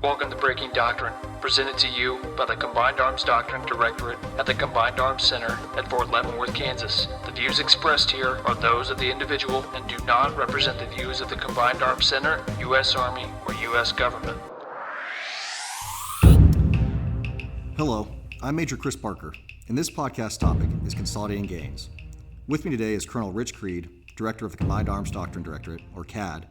Welcome to Breaking Doctrine, presented to you by the Combined Arms Doctrine Directorate at the Combined Arms Center at Fort Leavenworth, Kansas. The views expressed here are those of the individual and do not represent the views of the Combined Arms Center, U.S. Army, or U.S. government. Hello, I'm Major Chris Parker, and this podcast topic is Consolidating Gains. With me today is Colonel Rich Creed, Director of the Combined Arms Doctrine Directorate, or CADD,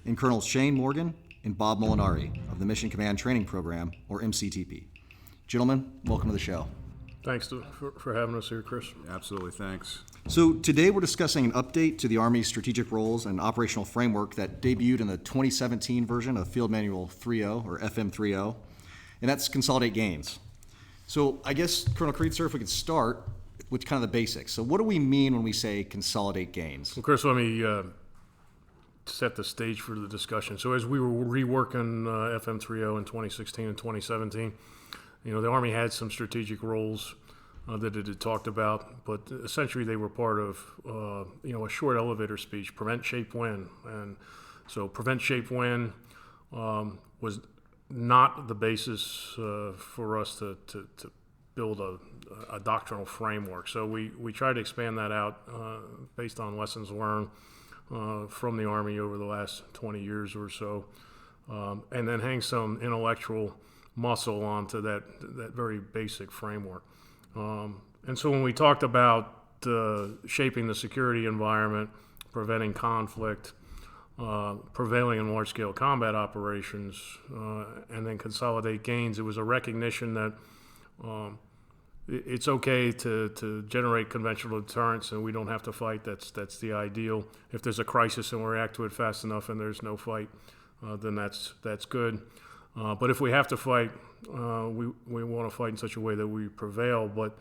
and Colonels Shane Morgan and Bob Molinari of the Mission Command Training Program, or MCTP. Gentlemen, welcome to the show. Thanks for having us here, Chris. Absolutely, thanks. So today we're discussing an update to the Army's strategic roles and operational framework that debuted in the 2017 version of Field Manual 3.0, or FM 3.0, and that's Consolidate Gains. So I guess, Colonel Creed, sir, if we could start with kind of the basics. So what do we mean when we say consolidate gains? Well, Chris, let me set the stage for the discussion. So as we were reworking FM 3.0 in 2016 and 2017, the Army had some strategic roles that it had talked about, but essentially they were part of, a short elevator speech, prevent, shape, win. And so prevent, shape, win was not the basis for us to build a doctrinal framework. So we tried to expand that out based on lessons learned from the Army over the last 20 years or so, and then hang some intellectual muscle onto that very basic framework. And so when we talked about shaping the security environment, preventing conflict, prevailing in large-scale combat operations, and then consolidate gains, it was a recognition that it's okay to generate conventional deterrence, and we don't have to fight. That's the ideal. If there's a crisis and we react to it fast enough and there's no fight, then that's good. But if we have to fight, we want to fight in such a way that we prevail. But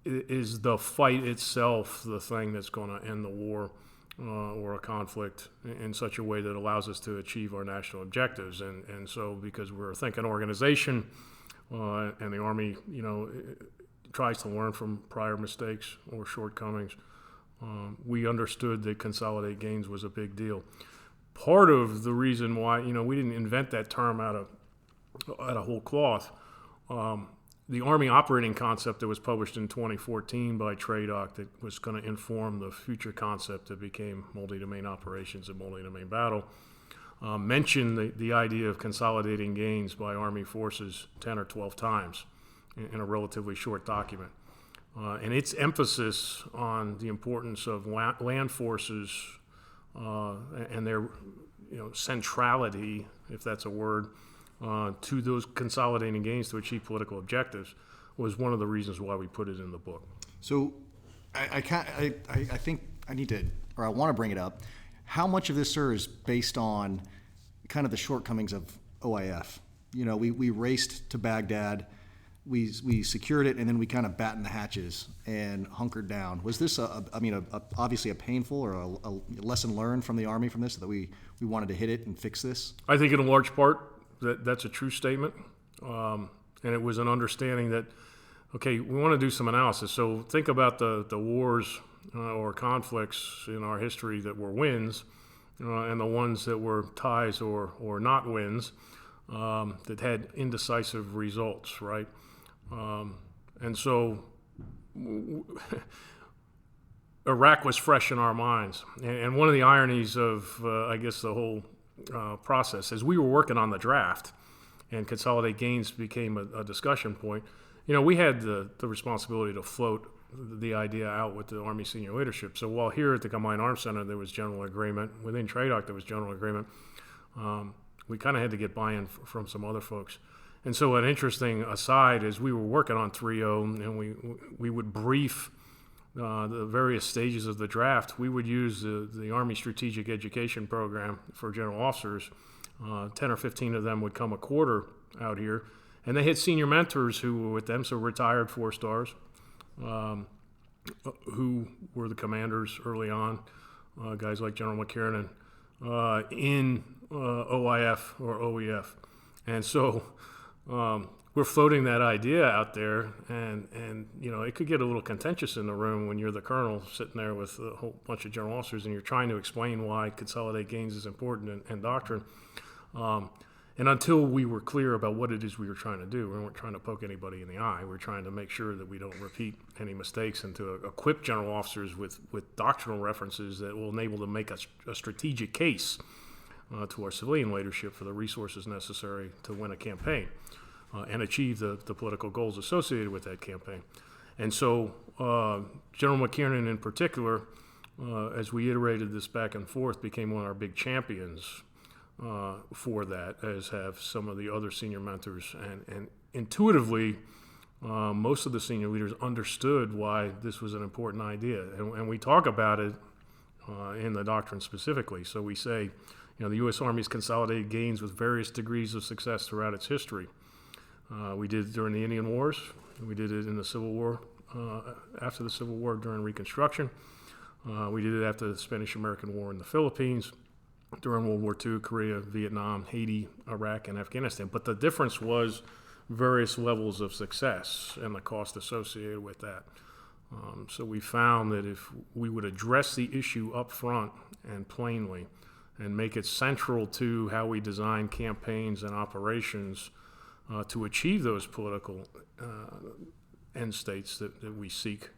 is the fight itself the thing that's going to end the war or a conflict in such a way that allows us to achieve our national objectives? And so because we're a thinking organization, and the Army, tries to learn from prior mistakes or shortcomings, we understood that consolidate gains was a big deal. Part of the reason why, we didn't invent that term out of whole cloth. The Army operating concept that was published in 2014 by TRADOC that was going to inform the future concept that became multi-domain operations and multi-domain battle mentioned the idea of consolidating gains by Army forces 10 or 12 times in a relatively short document. And its emphasis on the importance of land forces and their centrality, if that's a word, to those consolidating gains to achieve political objectives was one of the reasons why we put it in the book. So I think I need to, or I want to bring it up. How much of this, sir, is based on kind of the shortcomings of OIF? We raced to Baghdad, we secured it, and then we kind of battened the hatches and hunkered down. Was this, obviously a painful or a lesson learned from the Army from this, that we wanted to hit it and fix this? I think in a large part that's a true statement. And it was an understanding that, okay, we want to do some analysis. So think about the wars or conflicts in our history that were wins and the ones that were ties or not wins that had indecisive results, right? And so Iraq was fresh in our minds. And one of the ironies of, the whole process, as we were working on the draft and Consolidate Gains became a discussion point, we had the responsibility to float the idea out with the Army senior leadership. So while here at the Combined Arms Center there was general agreement, within TRADOC there was general agreement, we kind of had to get buy-in from some other folks. And so an interesting aside is we were working on 3.0 and we would brief the various stages of the draft. We would use the Army Strategic Education Program for general officers. 10 or 15 of them would come a quarter out here, and they had senior mentors who were with them, so retired 4-stars, who were the commanders early on, guys like General McKiernan, in OIF or OEF. And so we're floating that idea out there, and it could get a little contentious in the room when you're the colonel sitting there with a whole bunch of general officers and you're trying to explain why Consolidate Gains is important and doctrine. And until we were clear about what it is we were trying to do, we weren't trying to poke anybody in the eye. We're trying to make sure that we don't repeat any mistakes, and to equip general officers with doctrinal references that will enable them to make a strategic case to our civilian leadership for the resources necessary to win a campaign and achieve the political goals associated with that campaign. And so General McKiernan in particular, as we iterated this back and forth, became one of our big champions for that, as have some of the other senior mentors. And intuitively, most of the senior leaders understood why this was an important idea. And we talk about it in the doctrine specifically. So we say, the U.S. Army's consolidated gains with various degrees of success throughout its history. We did it during the Indian Wars. We did it in the Civil War, after the Civil War during Reconstruction. We did it after the Spanish-American War in the Philippines, during World War II, Korea, Vietnam, Haiti, Iraq, and Afghanistan. But the difference was various levels of success and the cost associated with that. So we found that if we would address the issue up front and plainly and make it central to how we design campaigns and operations to achieve those political end states that we seek,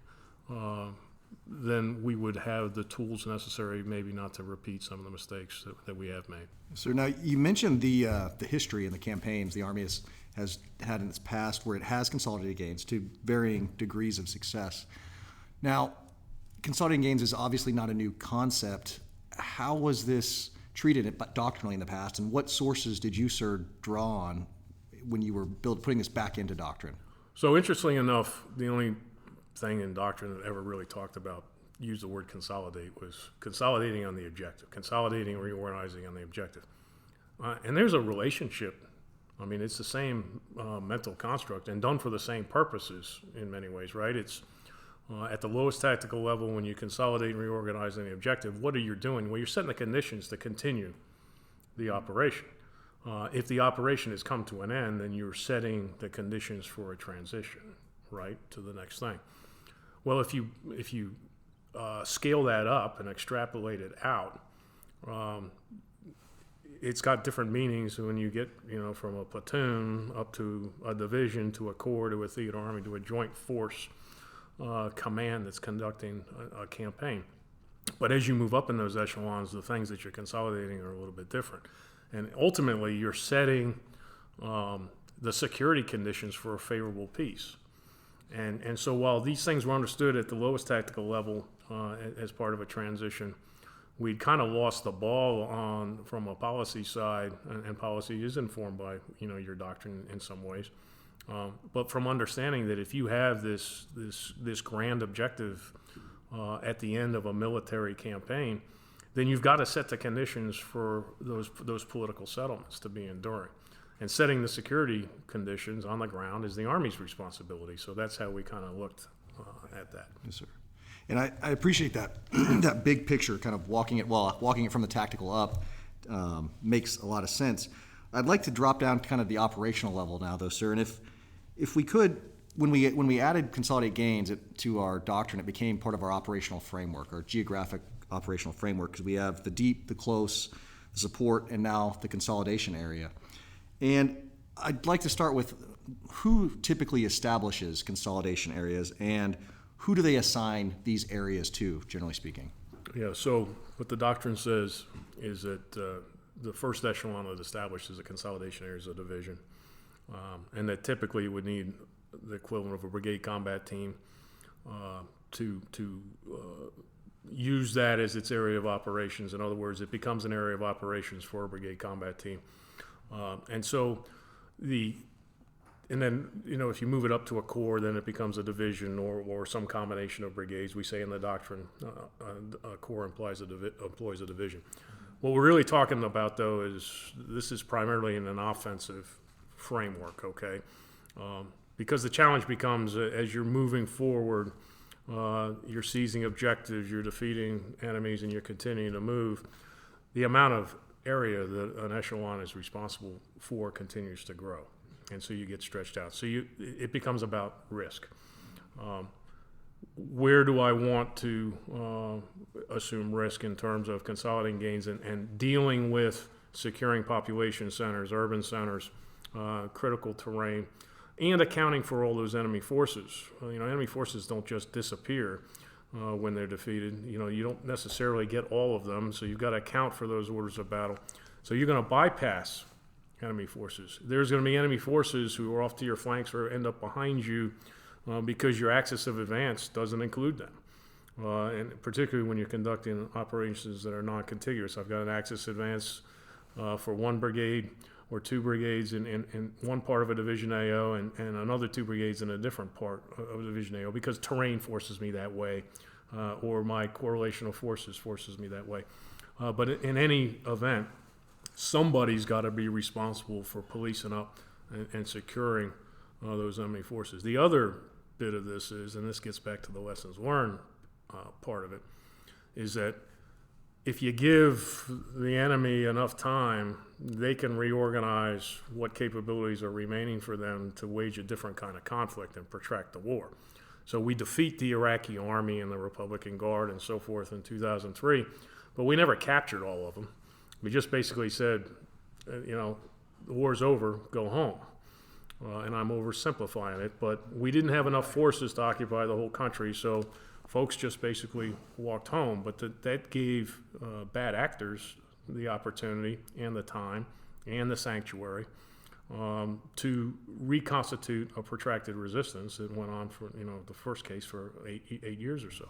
then we would have the tools necessary maybe not to repeat some of the mistakes that we have made. So now you mentioned the history and the campaigns the Army has had in its past where it has consolidated gains to varying degrees of success. Now, consolidating gains is obviously not a new concept. How was this treated doctrinally in the past, and what sources did you, sir, draw on when you were putting this back into doctrine? So interestingly enough, the only thing in doctrine that ever really talked about, used the word consolidate, was consolidating on the objective, consolidating, reorganizing on the objective. And there's a relationship. I mean, it's the same mental construct and done for the same purposes in many ways, right? It's at the lowest tactical level, when you consolidate and reorganize on the objective, what are you doing? Well, you're setting the conditions to continue the operation. If the operation has come to an end, then you're setting the conditions for a transition, right, to the next thing. Well, if you scale that up and extrapolate it out, it's got different meanings when you get, from a platoon up to a division to a corps to a theater army to a joint force command that's conducting a campaign. But as you move up in those echelons, the things that you're consolidating are a little bit different. And ultimately, you're setting the security conditions for a favorable peace. And so while these things were understood at the lowest tactical level as part of a transition, we'd kind of lost the ball from a policy side, and policy is informed by your doctrine in some ways. But from understanding that if you have this grand objective at the end of a military campaign, then you've got to set the conditions for those political settlements to be enduring. And setting the security conditions on the ground is the Army's responsibility. So that's how we kind of looked at that. Yes, sir. And I appreciate that that big picture, kind of walking it from the tactical up, makes a lot of sense. I'd like to drop down kind of the operational level now, though, sir. And if we could, when we added Consolidate Gains to our doctrine, it became part of our operational framework, our geographic operational framework, because we have the deep, the close, the support, and now the consolidation area. And I'd like to start with who typically establishes consolidation areas, and who do they assign these areas to, generally speaking? Yeah, so what the doctrine says is that the first echelon that established is the consolidation areas of division, and that typically would need the equivalent of a brigade combat team to use that as its area of operations. In other words, it becomes an area of operations for a brigade combat team. And then, if you move it up to a corps, then it becomes a division or some combination of brigades. We say in the doctrine, a corps employs a division. What we're really talking about, though, is this is primarily in an offensive framework, okay? Because the challenge becomes, as you're moving forward, you're seizing objectives, you're defeating enemies, and you're continuing to move, the amount of area that an echelon is responsible for continues to grow. And so you get stretched out. So it becomes about risk. Where do I want to assume risk in terms of consolidating gains and dealing with securing population centers, urban centers, critical terrain, and accounting for all those enemy forces. Enemy forces don't just disappear when they're defeated. You don't necessarily get all of them, so you've got to account for those orders of battle. So you're going to bypass enemy forces. There's going to be enemy forces who are off to your flanks or end up behind you because your axis of advance doesn't include them. And particularly when you're conducting operations that are non-contiguous. I've got an axis advance for one brigade or two brigades in one part of a Division AO and another two brigades in a different part of a Division AO because terrain forces me that way or my correlation of forces forces me that way. But in any event, somebody's got to be responsible for policing up and securing those enemy forces. The other bit of this is, and this gets back to the lessons learned part of it, is that if you give the enemy enough time, they can reorganize what capabilities are remaining for them to wage a different kind of conflict and protract the war. So we defeat the Iraqi army and the Republican Guard and so forth in 2003, but we never captured all of them. We just basically said, the war's over, go home. And I'm oversimplifying it, but we didn't have enough forces to occupy the whole country, so folks just basically walked home. But that gave bad actors the opportunity and the time and the sanctuary to reconstitute a protracted resistance that went on for, the first case for eight years or so.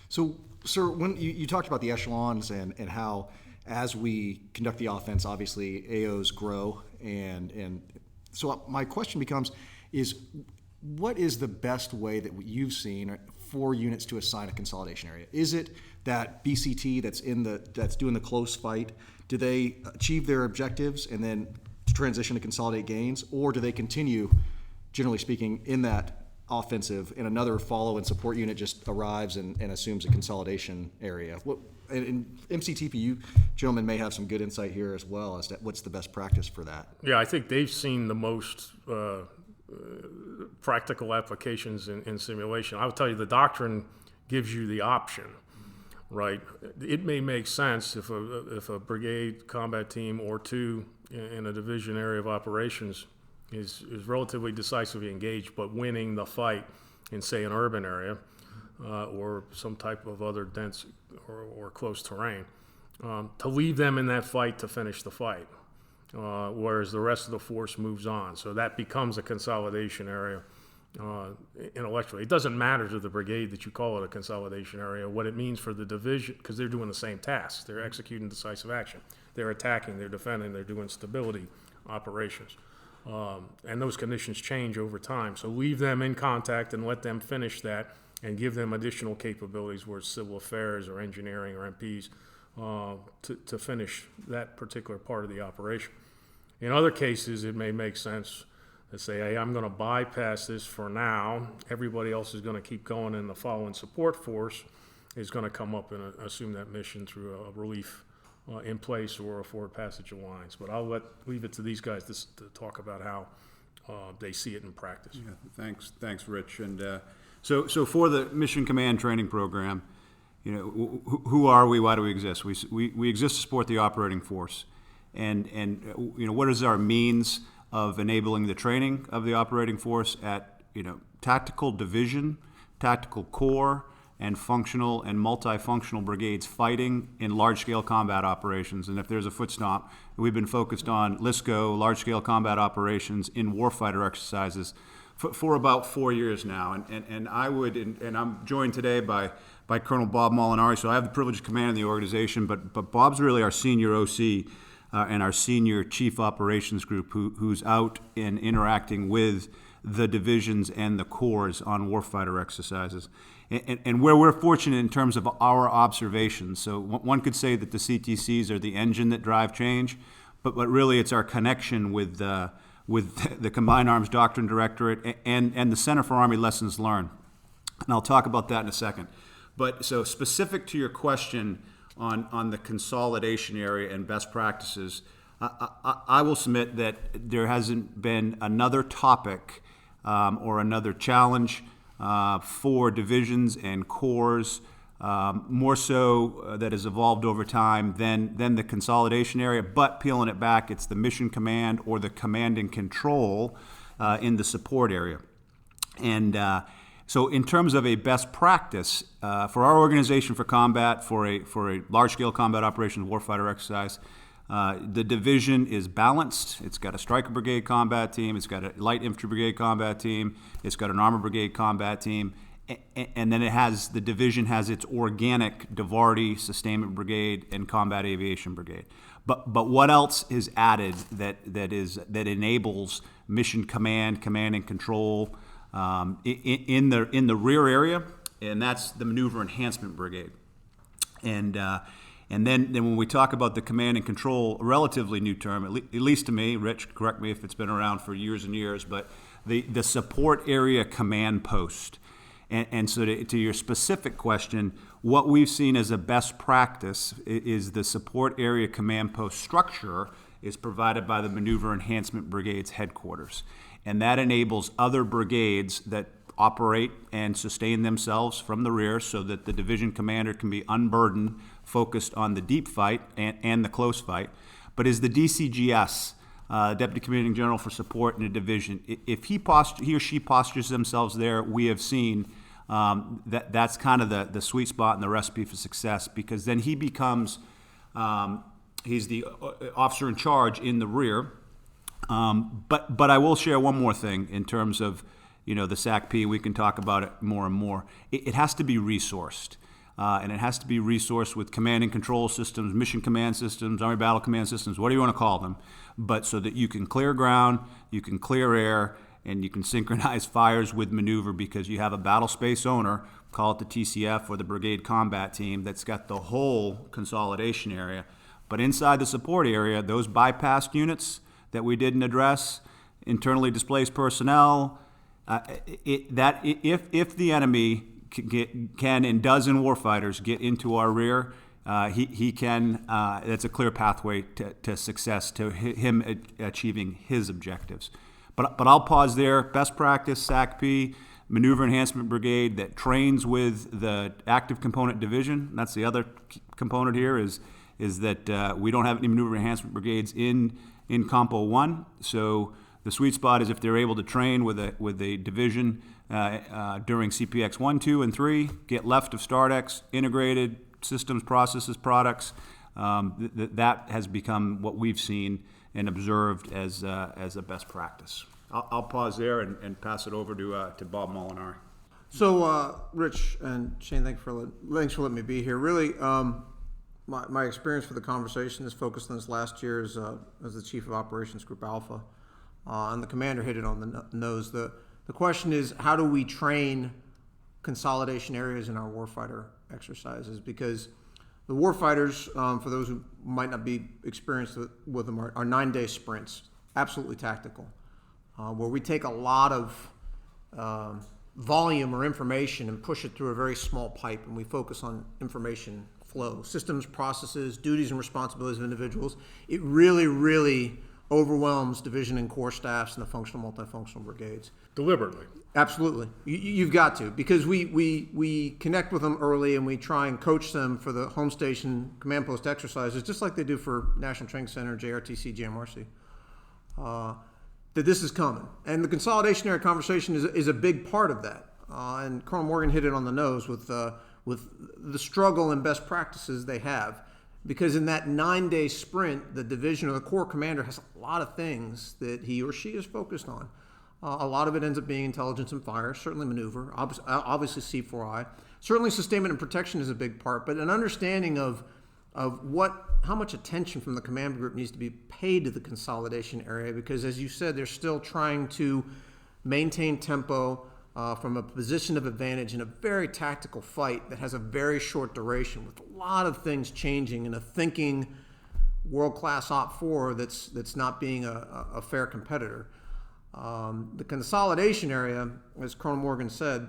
So, sir, when you talked about the echelons and how as we conduct the offense, obviously AOs grow, and so my question becomes, what is the best way that you've seen for units to assign a consolidation area? Is it that BCT that's doing the close fight? Do they achieve their objectives and then transition to consolidate gains, or do they continue, generally speaking, in that offensive and another follow and support unit just arrives and assumes a consolidation area? In MCTP, you gentlemen may have some good insight here as well as to what's the best practice for that. Yeah, I think they've seen the most practical applications in simulation. I will tell you, the doctrine gives you the option, right? It may make sense if a brigade combat team or two in a division area of operations is relatively decisively engaged, but winning the fight in, say, an urban area or some type of other dense or close terrain, to leave them in that fight to finish the fight, whereas the rest of the force moves on. So that becomes a consolidation area intellectually. It doesn't matter to the brigade that you call it a consolidation area. What it means for the division, because they're doing the same tasks. They're executing decisive action. They're attacking, they're defending, they're doing stability operations. And those conditions change over time. So leave them in contact and let them finish that and give them additional capabilities where it's civil affairs or engineering or MPs to finish that particular part of the operation. In other cases, it may make sense to say, hey, I'm going to bypass this for now. Everybody else is going to keep going, and the following support force is going to come up and assume that mission through a relief in place or a forward passage of lines. But I'll leave it to these guys to talk about how they see it in practice. Yeah, thanks, Rich. And so for the Mission Command Training Program, who are we? Why do we exist? We exist to support the operating force, and what is our means of enabling the training of the operating force at tactical division, tactical corps, and functional and multifunctional brigades fighting in large-scale combat operations. And if there's a foot stomp, we've been focused on LSCO, large-scale combat operations in warfighter exercises for about 4 years now. And I'm joined today by Colonel Bob Molinari, so I have the privilege of commanding the organization, but Bob's really our senior OC and our senior chief operations group who's out and interacting with the divisions and the corps on warfighter exercises. And where we're fortunate in terms of our observations. So one could say that the CTCs are the engine that drive change, but really it's our connection with the Combined Arms Doctrine Directorate and the Center for Army Lessons Learned. And I'll talk about that in a second. But so specific to your question on the consolidation area and best practices, I will submit that there hasn't been another topic or another challenge for divisions and corps more so that has evolved over time than the consolidation area. But peeling it back, it's the mission command or the command and control in the support area. And so in terms of a best practice, for our organization for combat, for a large-scale combat operations warfighter exercise, the division is balanced. It's got a striker brigade combat team. It's got a light infantry brigade combat team. It's got an armor brigade combat team. And then the division has its organic DIVARTY, sustainment brigade, and combat aviation brigade. But what else is added that enables mission command and control in the rear area? And that's the maneuver enhancement brigade. And then when we talk about the command and control, a relatively new term, at least to me, Rich, correct me if it's been around for years and years, but the support area command post. And so to your specific question, what we've seen as a best practice is the support area command post structure is provided by the Maneuver Enhancement Brigade's headquarters. And that enables other brigades that operate and sustain themselves from the rear so that the division commander can be unburdened, focused on the deep fight and the close fight. But is the DCGS, Deputy Commanding General for Support in a division, if he or she postures themselves there, we have seen that's kind of the sweet spot and the recipe for success, because then he becomes, he's the officer in charge in the rear. But I will share one more thing in terms of, the SACP. We can talk about it more and more. It has to be resourced. And it has to be resourced with command and control systems, mission command systems, Army battle command systems, whatever you want to call them, but so that you can clear ground, you can clear air, and you can synchronize fires with maneuver, because you have a battle space owner, call it the TCF or the brigade combat team, that's got the whole consolidation area. But inside the support area, those bypassed units that we didn't address, internally displaced personnel, if the enemy can and does in warfighters get into our rear, he can. That's a clear pathway to success, to him achieving his objectives. But I'll pause there. Best practice, SACP, Maneuver Enhancement Brigade that trains with the active component division. That's the other component here is that we don't have any Maneuver Enhancement Brigades in Compo 1. So the sweet spot is if they're able to train with a division during CPX 1, 2, and 3, get left of StartX, integrated systems, processes, products. That has become what we've seen and observed as a best practice. I'll pause there and pass it over to Bob Molinari. So, Rich and Shane, thanks for letting me be here. Really, my experience for the conversation is focused on this last year as the Chief of Operations Group Alpha, and the commander hit it on the nose. The question is, how do we train consolidation areas in our warfighter exercises? Because the warfighters, for those who might not be experienced with them, are 9-day sprints, absolutely tactical, where we take a lot of volume or information and push it through a very small pipe, and we focus on information flow, systems, processes, duties and responsibilities of individuals. It really, really overwhelms division and corps staffs and the functional, multifunctional brigades. Deliberately. Absolutely. You've got to, because we connect with them early and we try and coach them for the home station command post exercises, just like they do for National Training Center, JRTC, JMRC, that this is coming. And the consolidation area conversation is a big part of that. And Colonel Morgan hit it on the nose with the struggle and best practices they have. Because in that 9-day sprint, the division or the corps commander has a lot of things that he or she is focused on. A lot of it ends up being intelligence and fire, certainly maneuver, obviously C4I. Certainly sustainment and protection is a big part, but an understanding of how much attention from the command group needs to be paid to the consolidation area, because as you said, they're still trying to maintain tempo from a position of advantage in a very tactical fight that has a very short duration, with a lot of things changing in a thinking world-class Op 4 that's not being a fair competitor. The consolidation area, as Colonel Morgan said,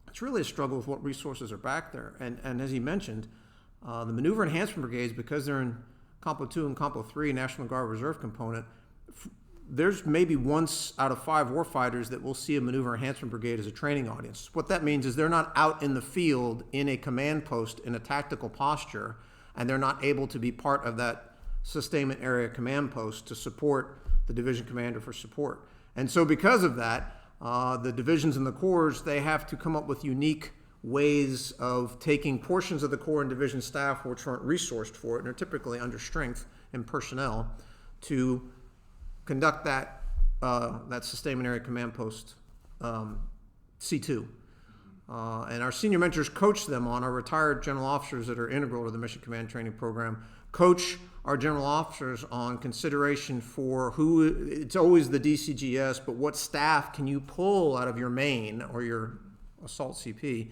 it's really a struggle with what resources are back there. And as he mentioned, the Maneuver Enhancement Brigades, because they're in Compo 2 and Compo 3, National Guard Reserve component, there's maybe once out of 5 warfighters that will see a maneuver enhancement brigade as a training audience. What that means is they're not out in the field in a command post in a tactical posture, and they're not able to be part of that sustainment area command post to support the division commander for support. And so because of that, the divisions and the corps, they have to come up with unique ways of taking portions of the corps and division staff which aren't resourced for it and are typically under strength and personnel to conduct that sustainment area command post C2. And our senior mentors coach them on, our retired general officers that are integral to the mission command training program, coach our general officers on consideration for who, it's always the DCGS, but what staff can you pull out of your main or your assault CP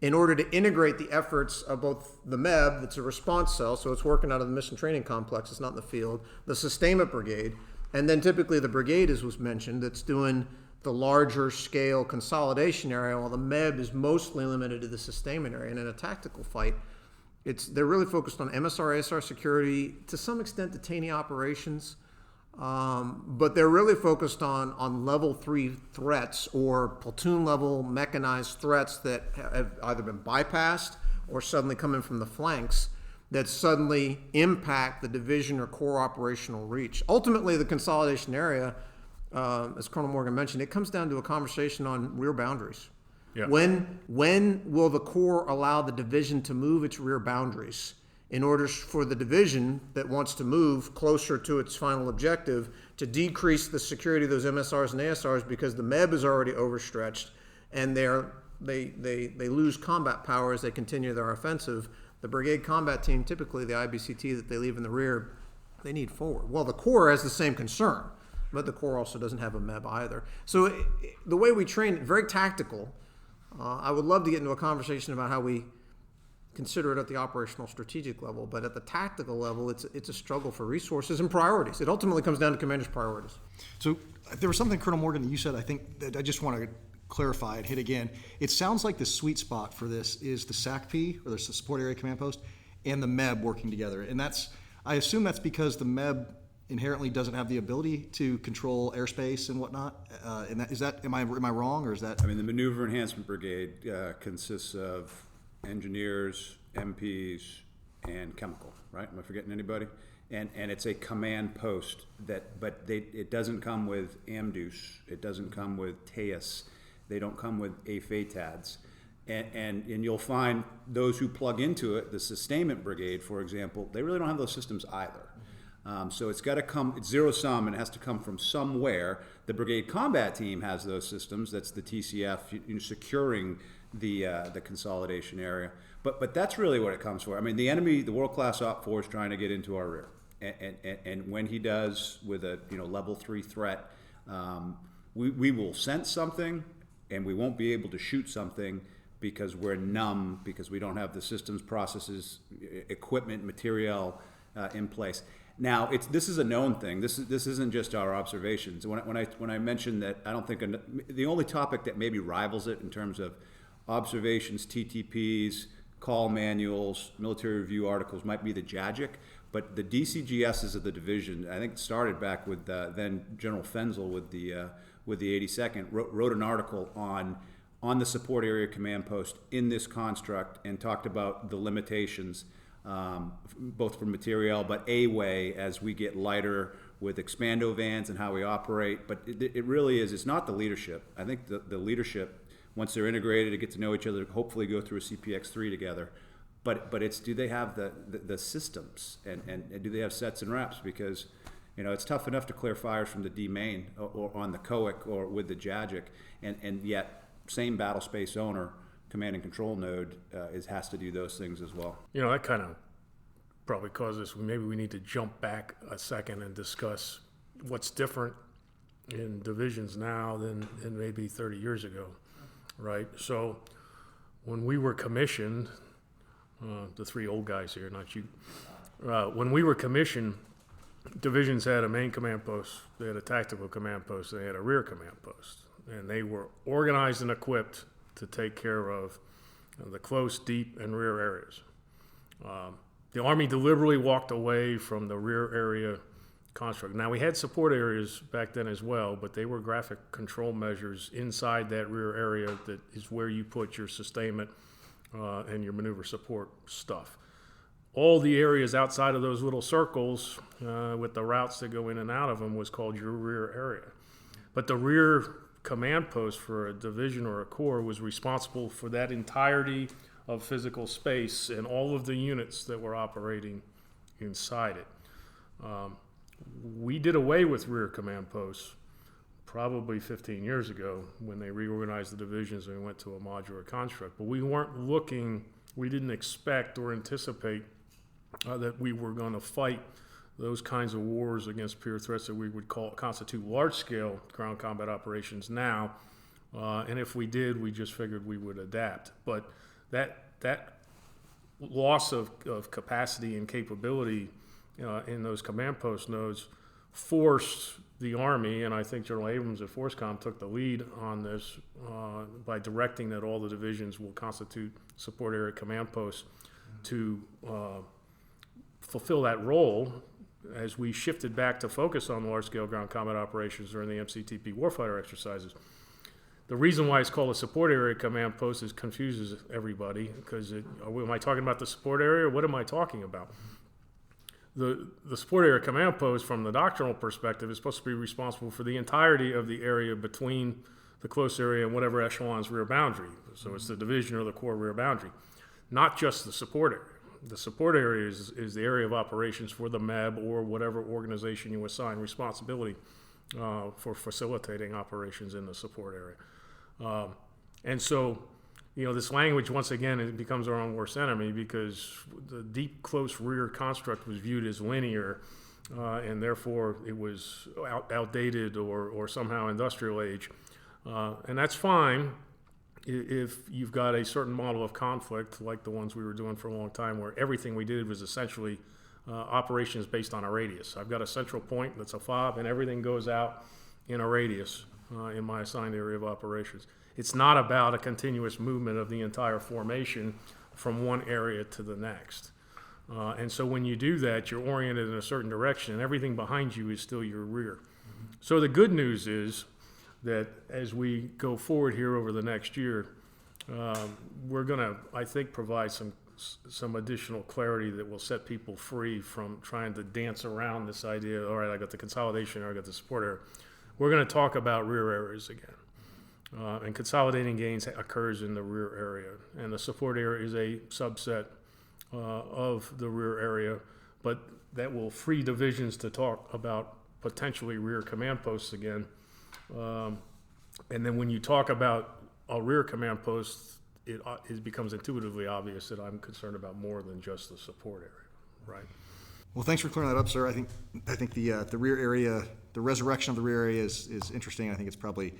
in order to integrate the efforts of both the MEB, that's a response cell, so it's working out of the mission training complex, it's not in the field, the sustainment brigade, and then typically the brigade, as was mentioned, that's doing the larger scale consolidation area, while the MEB is mostly limited to the sustainment area. And in a tactical fight, they're really focused on MSR, ASR security, to some extent detainee operations, but they're really focused on level 3 threats or platoon level mechanized threats that have either been bypassed or suddenly come in from the flanks that suddenly impact the division or corps operational reach. Ultimately, the consolidation area, as Colonel Morgan mentioned, it comes down to a conversation on rear boundaries. Yeah. When will the corps allow the division to move its rear boundaries in order for the division that wants to move closer to its final objective to decrease the security of those MSRs and ASRs because the MEB is already overstretched and they lose combat power as they continue their offensive. The brigade combat team, typically the IBCT that they leave in the rear, they need forward. Well, the corps has the same concern, but the corps also doesn't have a MEB either. So the way we train, very tactical. I would love to get into a conversation about how we consider it at the operational strategic level, but at the tactical level, it's a struggle for resources and priorities. It ultimately comes down to commander's priorities. So there was something, Colonel Morgan, that you said, I think, that I just want to clarify and hit again. It sounds like the sweet spot for this is the SACP, or the Support Area Command Post, and the MEB working together. And I assume that's because the MEB inherently doesn't have the ability to control airspace and whatnot. Am I wrong, or is that? I mean, the Maneuver Enhancement Brigade consists of engineers, MPs, and chemical, right? Am I forgetting anybody? And it's a command post it doesn't come with AMDUS, it doesn't come with TAEUS, they don't come with AFATADs. And you'll find those who plug into it, the sustainment brigade, for example, they really don't have those systems either. So it's got to come, it's zero sum, and it has to come from somewhere. The brigade combat team has those systems. That's the TCF, securing the consolidation area. But that's really what it comes for. I mean, the enemy, the world-class op force, trying to get into our rear, and when he does with a level 3 threat, we will sense something, and we won't be able to shoot something because we're numb, because we don't have the systems, processes, equipment, material in place. Now, this is a known thing. This isn't just our observations. When I mentioned that, I don't think the only topic that maybe rivals it in terms of observations, TTPs, call manuals, military review articles might be the JAGIC, but the DCGSs of the division, I think, started back with then General Fenzel with the 82nd, wrote an article on the support area command post in this construct and talked about the limitations. Both for materiel, but A-way as we get lighter with expando vans and how we operate. But it really is, it's not the leadership. I think the leadership, once they're integrated, to get to know each other, hopefully go through a CPX3 together. But it's, do they have the systems and do they have sets and reps? Because it's tough enough to clear fires from the D main or on the COIC or with the JAGIC, and yet same battle space owner, command and control node has to do those things as well. That kind of probably causes maybe we need to jump back a second and discuss what's different in divisions now than maybe 30 years ago, right? So when we were commissioned, the 3 old guys here, not you, when we were commissioned, divisions had a main command post, they had a tactical command post, they had a rear command post, and they were organized and equipped to take care of the close, deep, and rear areas. The Army deliberately walked away from the rear area construct. Now, we had support areas back then as well, but they were graphic control measures inside that rear area that is where you put your sustainment and your maneuver support stuff. All the areas outside of those little circles with the routes that go in and out of them was called your rear area. But the rear command post for a division or a corps was responsible for that entirety of physical space and all of the units that were operating inside it. We did away with rear command posts probably 15 years ago when they reorganized the divisions and we went to a modular construct. But we didn't expect or anticipate that we were going to fight those kinds of wars against peer threats that we would constitute large-scale ground combat operations now. And if we did, we just figured we would adapt. But that loss of capacity and capability in those command post nodes forced the Army, and I think General Abrams at FORSCOM took the lead on this by directing that all the divisions will constitute support area command posts to fulfill that role as we shifted back to focus on large-scale ground combat operations during the MCTP warfighter exercises. The reason why it's called a support area command post is confuses everybody because am I talking about the support area or what am I talking about? The support area command post from the doctrinal perspective is supposed to be responsible for the entirety of the area between the close area and whatever echelon's rear boundary. So it's the division or the corps rear boundary, not just the support area. The support area is the area of operations for the MEB or whatever organization you assign responsibility for facilitating operations in the support area. And so, this language, once again, it becomes our own worst enemy because the deep, close rear construct was viewed as linear, and therefore it was outdated or somehow industrial age. And that's fine if you've got a certain model of conflict like the ones we were doing for a long time where everything we did was essentially operations based on a radius. I've got a central point that's a fob and everything goes out in a radius in my assigned area of operations. It's not about a continuous movement of the entire formation from one area to the next. And so when you do that, you're oriented in a certain direction and everything behind you is still your rear. So the good news is that as we go forward here over the next year, we're going to, I think, provide some additional clarity that will set people free from trying to dance around this idea, all right, I got the consolidation or I got the support area. We're going to talk about rear areas again. And consolidating gains occurs in the rear area. And the support area is a subset of the rear area, but that will free divisions to talk about potentially rear command posts again. And then when you talk about a rear command post, it becomes intuitively obvious that I'm concerned about more than just the support area, right? Well, thanks for clearing that up, sir. I think the rear area, the resurrection of the rear area is interesting. I think it's probably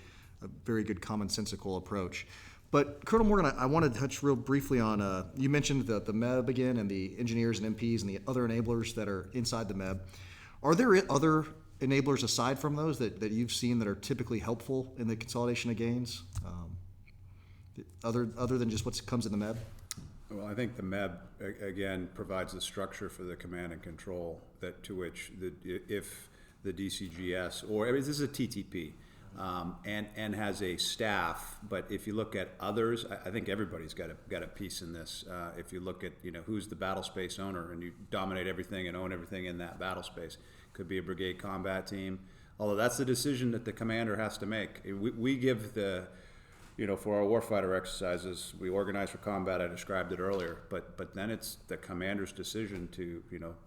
a very good commonsensical approach. But Colonel Morgan, I want to touch real briefly on, you mentioned the MEB again and the engineers and MPs and the other enablers that are inside the MEB. Are there other enablers aside from those that you've seen that are typically helpful in the consolidation of gains, other than just what comes in the MEB? Well, I think the MEB, again, provides the structure for the command and control to which if the DCGS, or this is a TTP, and has a staff, but if you look at others, I think everybody's got a piece in this. If you look at who's the battle space owner, and you dominate everything and own everything in that battle space, could be a brigade combat team. Although that's the decision that the commander has to make. We give the, for our warfighter exercises, we organize for combat. I described it earlier, but then it's the commander's decision to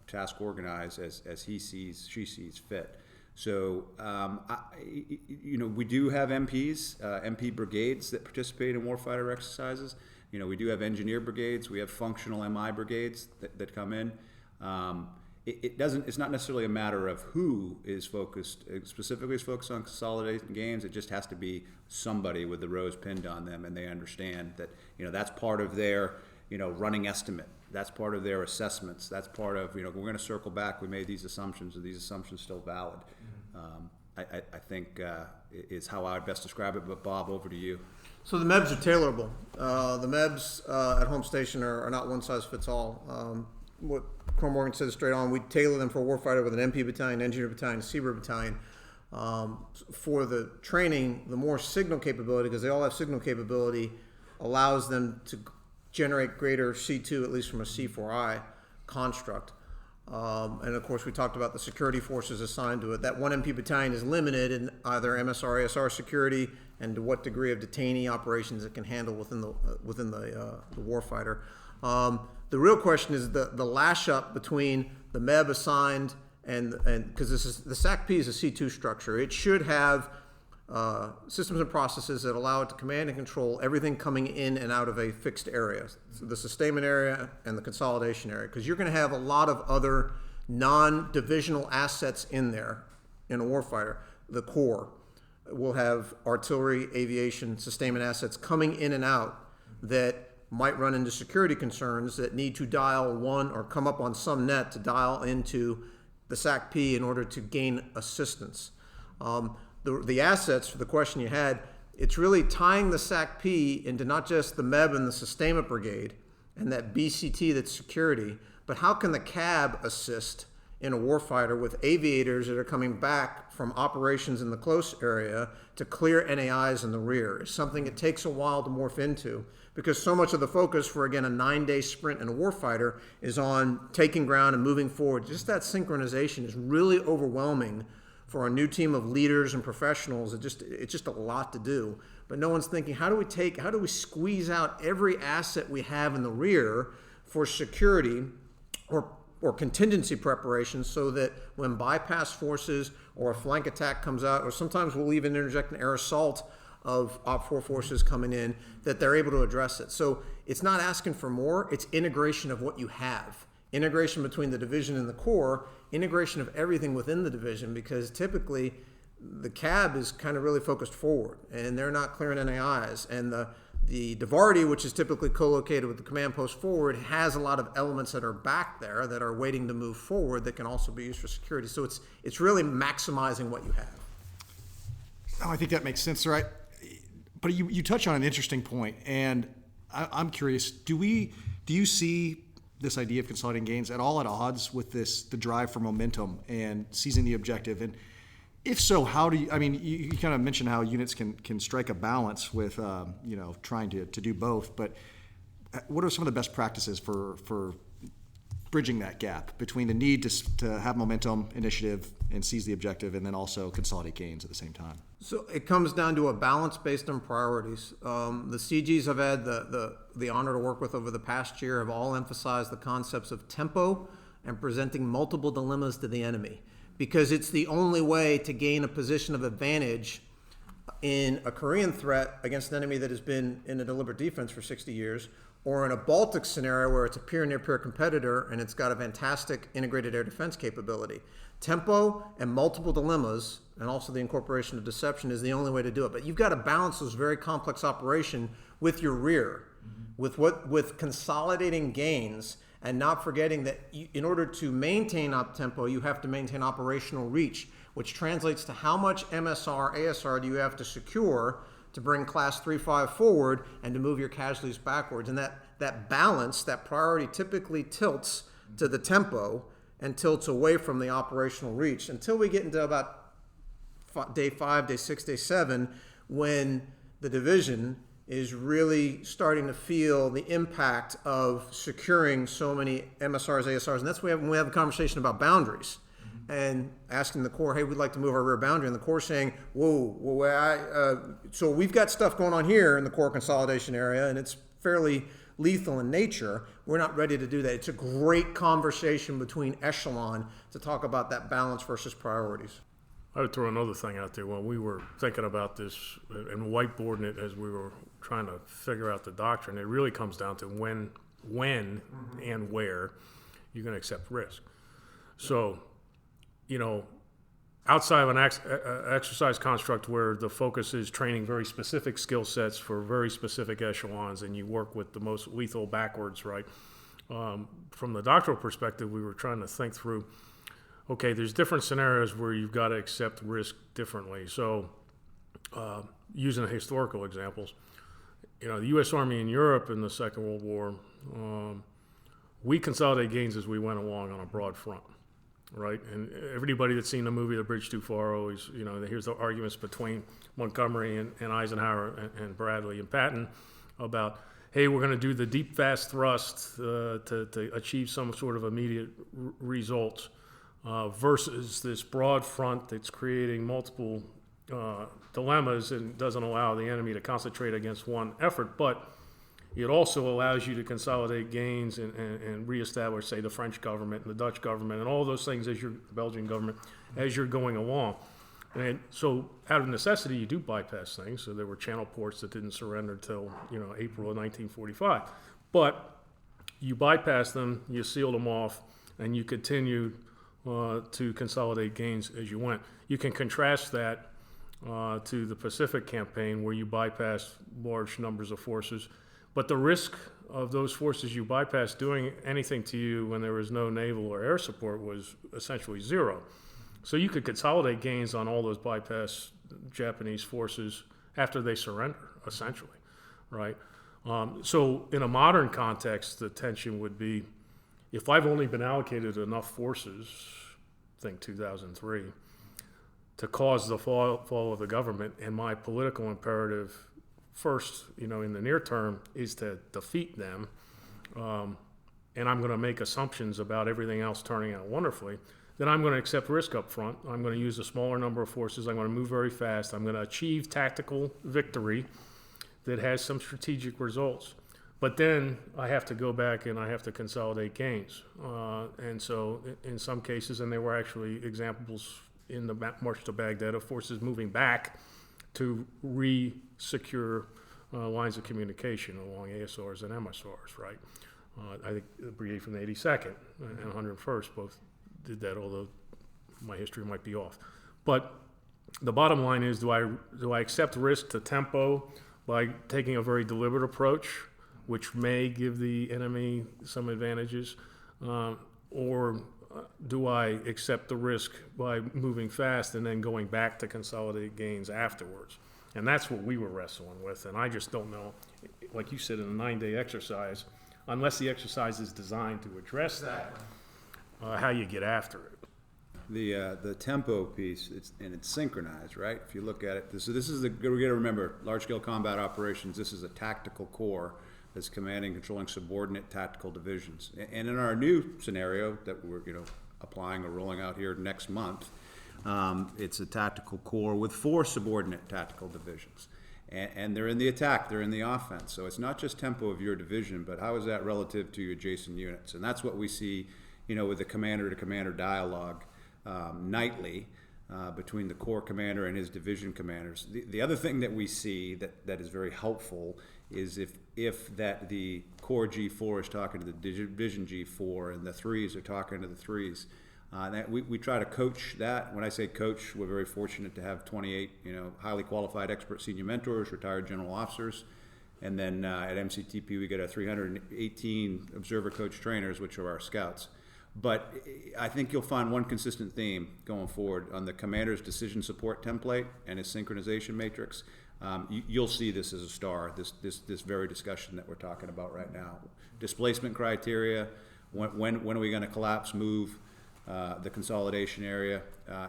task organize as she sees fit. So, we do have MPs, MP brigades that participate in warfighter exercises. We do have engineer brigades. We have functional MI brigades that come in. It's not necessarily a matter of who is specifically focused on consolidating gains. It just has to be somebody with the rose pinned on them, and they understand that, that's part of their, running estimate. That's part of their assessments. That's part of, we're going to circle back. We made these assumptions. Are these assumptions still valid? I think is how I would best describe it. But Bob, over to you. So the MEBs are tailorable. The MEBs at home station are not one size fits all. What Colonel Morgan said it straight on. We tailor them for a warfighter with an MP battalion, engineer battalion, Seabird battalion. For the training, the more signal capability, because they all have signal capability, allows them to generate greater C2, at least from a C4I construct. And of course, we talked about the security forces assigned to it. That one MP battalion is limited in either MSR, ASR security, and to what degree of detainee operations it can handle within the warfighter. The real question is the lash up between the MEB assigned and because the SAC-P is a C2 structure. It should have systems and processes that allow it to command and control everything coming in and out of a fixed area, so the sustainment area and the consolidation area, because you're going to have a lot of other non-divisional assets in there in a warfighter. The Corps will have artillery, aviation, sustainment assets coming in and out that might run into security concerns that need to dial one or come up on some net to dial into the SAC-P in order to gain assistance. The assets, for the question you had, it's really tying the SAC-P into not just the MEB and the sustainment brigade and that BCT that's security, but how can the CAB assist in a warfighter with aviators that are coming back from operations in the close area to clear NAIs in the rear? It's something it takes a while to morph into, because so much of the focus for, again, a 9-day sprint in a warfighter is on taking ground and moving forward. Just that synchronization is really overwhelming for a new team of leaders and professionals. It's just a lot to do. But no one's thinking, how do we squeeze out every asset we have in the rear for security or contingency preparation, so that when bypass forces or a flank attack comes out, or sometimes we'll even interject an air assault of Op 4 forces coming in, that they're able to address it. So it's not asking for more, it's integration of what you have. Integration between the division and the Corps, integration of everything within the division, because typically the CAB is kind of really focused forward and they're not clearing NAIs. And the DIVARTY, which is typically co-located with the command post forward, has a lot of elements that are back there that are waiting to move forward that can also be used for security. So it's really maximizing what you have. Oh, I think that makes sense, right? But you touch on an interesting point, and I'm curious, do you see this idea of consolidating gains at all at odds with the drive for momentum and seizing the objective? And if so, how do you, I mean, you kind of mentioned how units can strike a balance with, trying to do both, but what are some of the best practices for bridging that gap between the need to have momentum, initiative, and seize the objective, and then also consolidate gains at the same time? So it comes down to a balance based on priorities. The CGs I've had the honor to work with over the past year have all emphasized the concepts of tempo and presenting multiple dilemmas to the enemy, because it's the only way to gain a position of advantage in a Korean threat against an enemy that has been in a deliberate defense for 60 years, or in a Baltic scenario where it's a peer-near-peer competitor and it's got a fantastic integrated air defense capability. Tempo and multiple dilemmas, and also the incorporation of deception, is the only way to do it. But you've got to balance those very complex operation with your rear, with consolidating gains, and not forgetting that in order to maintain up tempo, you have to maintain operational reach, which translates to how much MSR, ASR do you have to secure to bring class 3-5 forward and to move your casualties backwards. And that balance, that priority typically tilts to the tempo and tilts away from the operational reach until we get into about day 5, day 6, day 7, when the division is really starting to feel the impact of securing so many MSRs, ASRs. And that's when we have a conversation about boundaries. And asking the Corps, hey, we'd like to move our rear boundary, and the Corps saying, so we've got stuff going on here in the Corps consolidation area, and it's fairly lethal in nature. We're not ready to do that. It's a great conversation between echelon to talk about that balance versus priorities. I would throw another thing out there. When we were thinking about this and whiteboarding it as we were trying to figure out the doctrine, it really comes down to when and where you're going to accept risk. So, outside of an exercise construct where the focus is training very specific skill sets for very specific echelons, and you work with the most lethal backwards, right? From the doctoral perspective, we were trying to think through, okay, there's different scenarios where you've got to accept risk differently. So using historical examples, the U.S. Army in Europe in the Second World War we consolidated gains as we went along on a broad front, right? And everybody that's seen the movie The Bridge Too Far always, here's the arguments between Montgomery and Eisenhower and Bradley and Patton about, hey, we're going to do the deep, fast thrust to achieve some sort of immediate results versus this broad front that's creating multiple dilemmas and doesn't allow the enemy to concentrate against one effort, but it also allows you to consolidate gains and reestablish, say, the French government and the Dutch government and all those things the Belgian government, as you're going along. And so out of necessity, you do bypass things. So there were channel ports that didn't surrender till, April of 1945. But you bypass them, you sealed them off, and you continued to consolidate gains as you went. You can contrast that to the Pacific campaign where you bypassed large numbers of forces. But the risk of those forces you bypassed doing anything to you when there was no naval or air support was essentially zero. So you could consolidate gains on all those bypass Japanese forces after they surrender, essentially, right? So in a modern context, the tension would be, if I've only been allocated enough forces, think 2003, to cause the fall of the government, and my political imperative first, in the near term, is to defeat them, and I'm going to make assumptions about everything else turning out wonderfully, then I'm going to accept risk up front. I'm going to use a smaller number of forces. I'm going to move very fast. I'm going to achieve tactical victory that has some strategic results. But then I have to go back and I have to consolidate gains. And so in some cases, and there were actually examples in the March to Baghdad of forces moving back to re-secure lines of communication along ASRs and MSRs, right? I think the brigade from the 82nd and 101st both did that, although my history might be off. But the bottom line is, do I accept risk to tempo by taking a very deliberate approach, which may give the enemy some advantages, or do I accept the risk by moving fast and then going back to consolidate gains afterwards? And that's what we were wrestling with, and I just don't know, like you said, in a 9-day exercise, unless the exercise is designed to address that, how you get after it. The tempo piece, it's synchronized, right? If you look at it, this is we got to remember, large-scale combat operations, this is a tactical core that's commanding, controlling subordinate tactical divisions. And in our new scenario that we're applying or rolling out here next month, it's a tactical core with 4 subordinate tactical divisions. And they're in the attack, they're in the offense. So it's not just tempo of your division, but how is that relative to your adjacent units? And that's what we see, with the commander-to-commander dialogue nightly between the corps commander and his division commanders. The other thing that we see that is very helpful is if the corps G4 is talking to the division G4 and the 3s are talking to the 3s. That we try to coach that. When I say coach, we're very fortunate to have 28, highly qualified expert senior mentors, retired general officers, and then at MCTP we get 318 observer coach trainers, which are our scouts. But I think you'll find one consistent theme going forward on the commander's decision support template and his synchronization matrix. You'll see this as a star. This very discussion that we're talking about right now. Displacement criteria. When are we going to collapse, move? The consolidation area,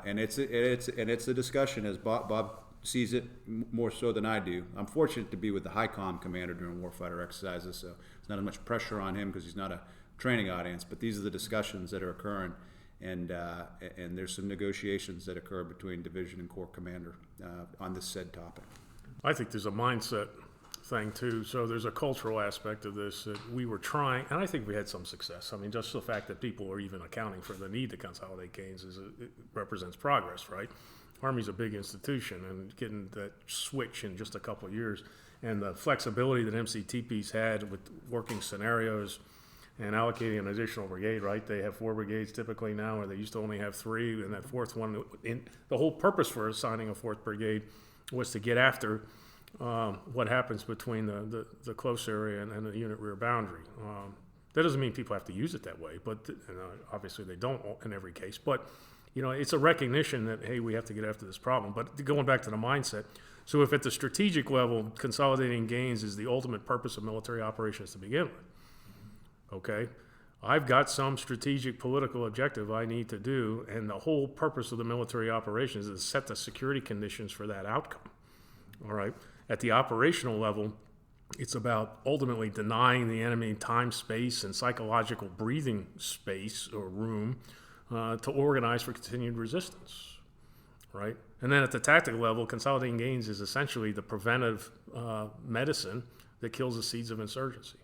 and it's a discussion as Bob sees it more so than I do. I'm fortunate to be with the HICOM commander during warfighter exercises, so there's not as much pressure on him because he's not a training audience. But these are the discussions that are occurring, and there's some negotiations that occur between division and corps commander on this said topic. I think there's a mindset thing too. So there's a cultural aspect of this that we were trying, and I think we had some success. I mean, just the fact that people are even accounting for the need to consolidate gains it represents progress, right? Army's a big institution, and getting that switch in just a couple of years, and the flexibility that MCTP's had with working scenarios and allocating an additional brigade, right? They have 4 brigades typically now, where they used to only have 3, and that 4th one, the whole purpose for assigning a 4th brigade was to get after what happens between the close area and the unit rear boundary. That doesn't mean people have to use it that way, but obviously they don't in every case. But it's a recognition that, hey, we have to get after this problem. But going back to the mindset, so if at the strategic level, consolidating gains is the ultimate purpose of military operations to begin with, okay, I've got some strategic political objective I need to do, and the whole purpose of the military operations is to set the security conditions for that outcome. All right. At the operational level, it's about ultimately denying the enemy time, space, and psychological breathing space or room to organize for continued resistance, right? And then at the tactical level, consolidating gains is essentially the preventive medicine that kills the seeds of insurgency.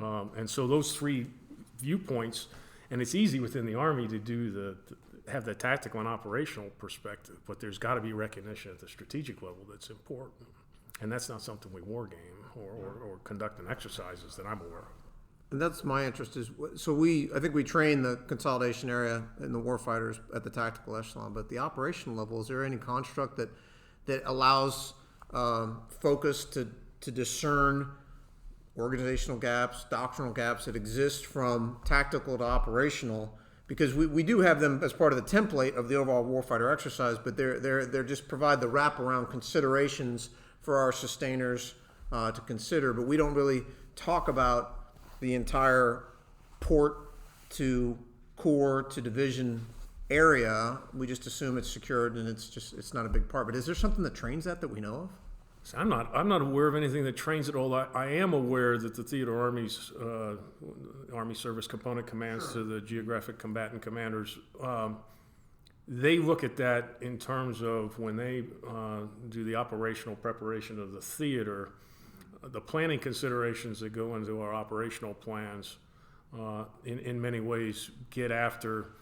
And so those three viewpoints, and it's easy within the Army to do have the tactical and operational perspective, but there's got to be recognition at the strategic level that's important. And that's not something we war game or conduct in exercises that I'm aware of. And that's my interest is, so I think we train the consolidation area and the warfighters at the tactical echelon, but at the operational level, is there any construct that allows focus to discern organizational gaps, doctrinal gaps that exist from tactical to operational? Because we do have them as part of the template of the overall warfighter exercise, but they're just provide the wraparound considerations for our sustainers to consider, but we don't really talk about the entire port to corps to division area. We just assume it's secured and it's not a big part. But is there something that trains that we know of? So I'm not aware of anything that trains it all. I am aware that the theater armies, Army Service Component Commands to the geographic combatant commanders, they look at that in terms of when they do the operational preparation of the theater, the planning considerations that go into our operational plans in many ways get after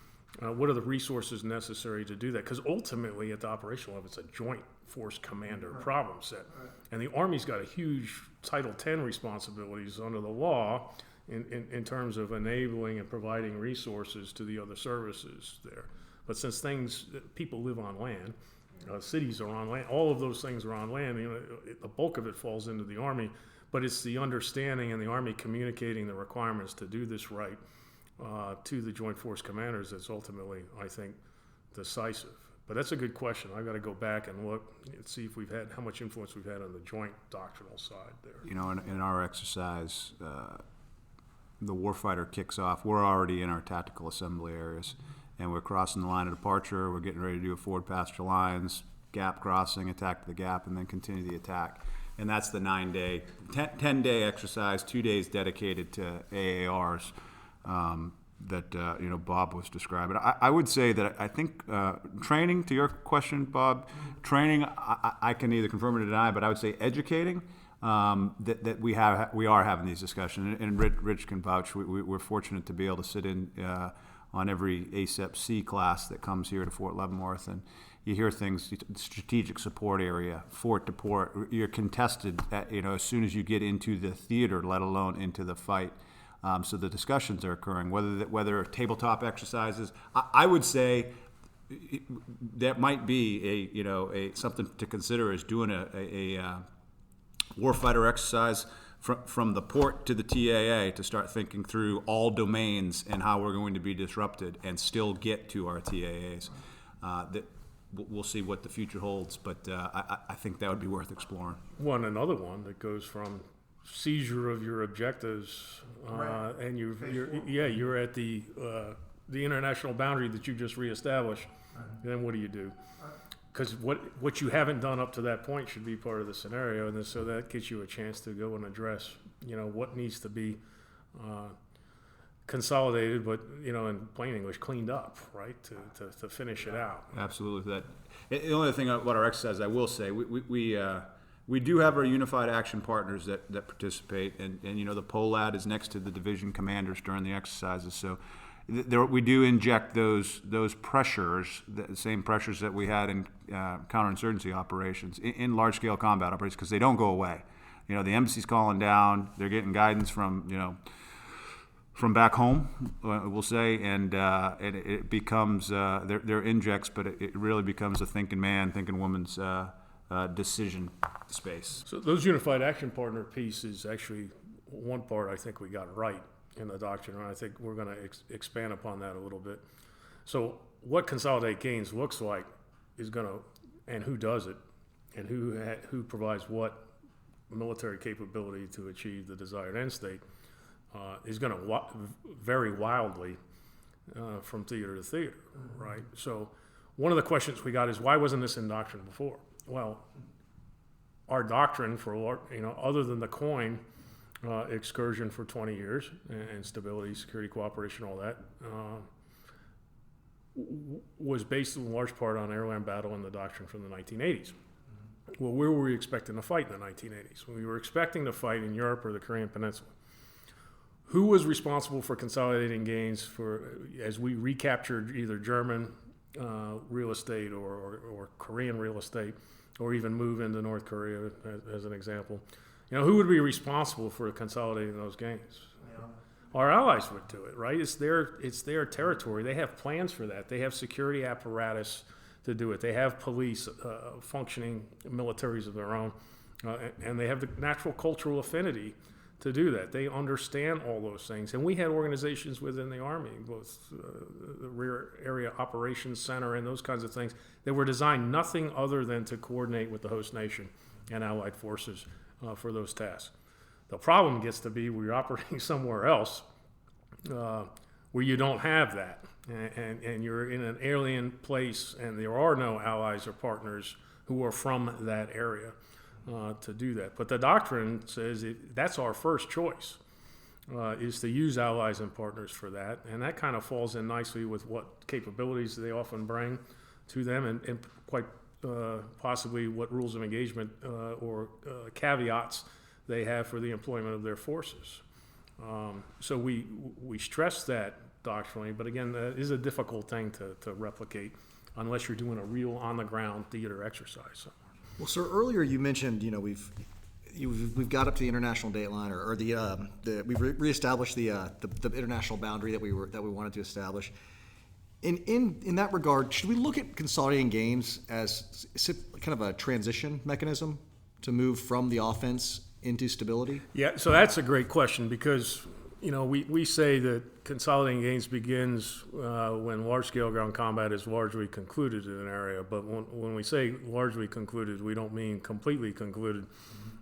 what are the resources necessary to do that. Because ultimately at the operational level, it's a joint force commander problem set. And the Army's got a huge Title X responsibilities under the law in terms of enabling and providing resources to the other services there. But since people live on land, cities are on land, all of those things are on land, the bulk of it falls into the Army, but it's the understanding and the Army communicating the requirements to do this right to the Joint Force Commanders that's ultimately, I think, decisive. But that's a good question. I've got to go back and look and see if how much influence we've had on the joint doctrinal side there. In our exercise, the warfighter kicks off. We're already in our tactical assembly areas, and we're crossing the line of departure. We're getting ready to do a forward pass to lines, gap crossing, attack the gap, and then continue the attack. And that's the 10-day exercise, 2 days dedicated to AARs that Bob was describing. I would say that I think training, to your question, Bob, training, I can either confirm or deny, but I would say educating, that we are having these discussions, and Rich can vouch. We're fortunate to be able to sit in on every ASEP-C class that comes here to Fort Leavenworth, and you hear things, strategic support area, fort to port. You're contested as soon as you get into the theater, let alone into the fight. So the discussions are occurring, whether tabletop exercises. I would say that might be a something to consider, is doing a warfighter exercise from the port to the TAA to start thinking through all domains and how we're going to be disrupted and still get to our TAAs. That we'll see what the future holds, but I think that would be worth exploring. Another one that goes from seizure of your objectives, and you're at the international boundary that you just reestablished. Then what do you do? Because what you haven't done up to that point should be part of the scenario, and so that gives you a chance to go and address, what needs to be consolidated, but in plain English, cleaned up, right, to finish it out. Absolutely. The only thing about our exercise, I will say, we do have our unified action partners that participate, and the POLAD is next to the division commanders during the exercises. So we do inject those pressures, the same pressures that we had in counterinsurgency operations, in large-scale combat operations, because they don't go away. The embassy's calling down, they're getting guidance from back home, we'll say, and it becomes they're injects, but it really becomes a thinking man, thinking woman's decision space. So those unified action partner piece is actually one part I think we got right in the doctrine, and I think we're going to expand upon that a little bit. So what Consolidate Gains looks like is going to, and who does it, and who provides what military capability to achieve the desired end state. is going to vary wildly from theater to theater, right? So one of the questions we got is, why wasn't this in doctrine before? Well, our doctrine for, other than the coin excursion for 20 years and stability, security, cooperation, all that, was based in large part on airline battle and the doctrine from the 1980s. Well, where were we expecting to fight in the 1980s? We were expecting to fight in Europe or the Korean Peninsula. Who was responsible for consolidating gains as we recaptured either German real estate or Korean real estate, or even move into North Korea as an example? Who would be responsible for consolidating those gains? Our allies would do it, right? It's their territory. They have plans for that. They have security apparatus to do it. They have police, functioning militaries of their own, and they have the natural cultural affinity to do that. They understand all those things. And we had organizations within the Army, both the Rear Area Operations Center and those kinds of things, that were designed nothing other than to coordinate with the host nation and allied forces for those tasks. The problem gets to be we're operating somewhere else where you don't have that, and you're in an alien place, and there are no allies or partners who are from that area to do that. But the doctrine says that's our first choice, is to use allies and partners for that, and that kind of falls in nicely with what capabilities they often bring to them, and quite possibly what rules of engagement or caveats they have for the employment of their forces. So we stress that doctrinally, but again, that is a difficult thing to replicate unless you're doing a real on-the-ground theater exercise. Well, sir, earlier you mentioned, we've got up to the international date line, or we've reestablished the international boundary that we wanted to establish. In that regard, should we look at consolidating gains as kind of a transition mechanism to move from the offense into stability? Yeah, so that's a great question, because we say that consolidating gains begins when large-scale ground combat is largely concluded in an area. But when we say largely concluded, we don't mean completely concluded.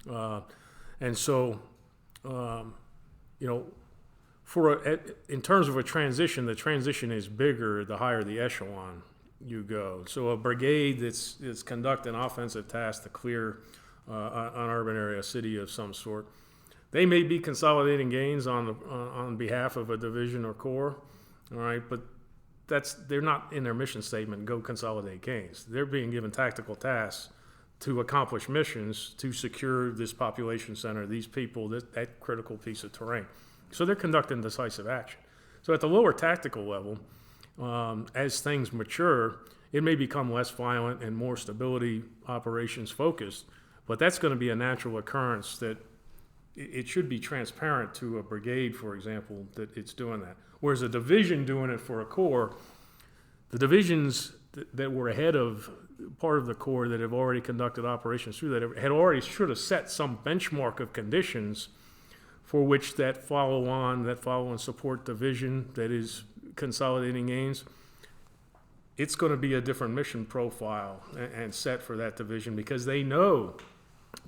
And so, in terms of a transition, the transition is bigger the higher the echelon you go. So a brigade that's conducting offensive tasks to clear an urban area, a city of some sort, they may be consolidating gains on behalf of a division or corps, all right, but they're not in their mission statement, go consolidate gains. They're being given tactical tasks to accomplish missions to secure this population center, these people, that critical piece of terrain. So they're conducting decisive action. So at the lower tactical level, as things mature, it may become less violent and more stability operations focused, but that's going to be a natural occurrence that it should be transparent to a brigade, for example, that it's doing that. Whereas a division doing it for a corps, the divisions that were ahead of part of the corps that have already conducted operations through that should have set some benchmark of conditions for which that follow and support division that is consolidating gains, it's going to be a different mission profile and set for that division, because they know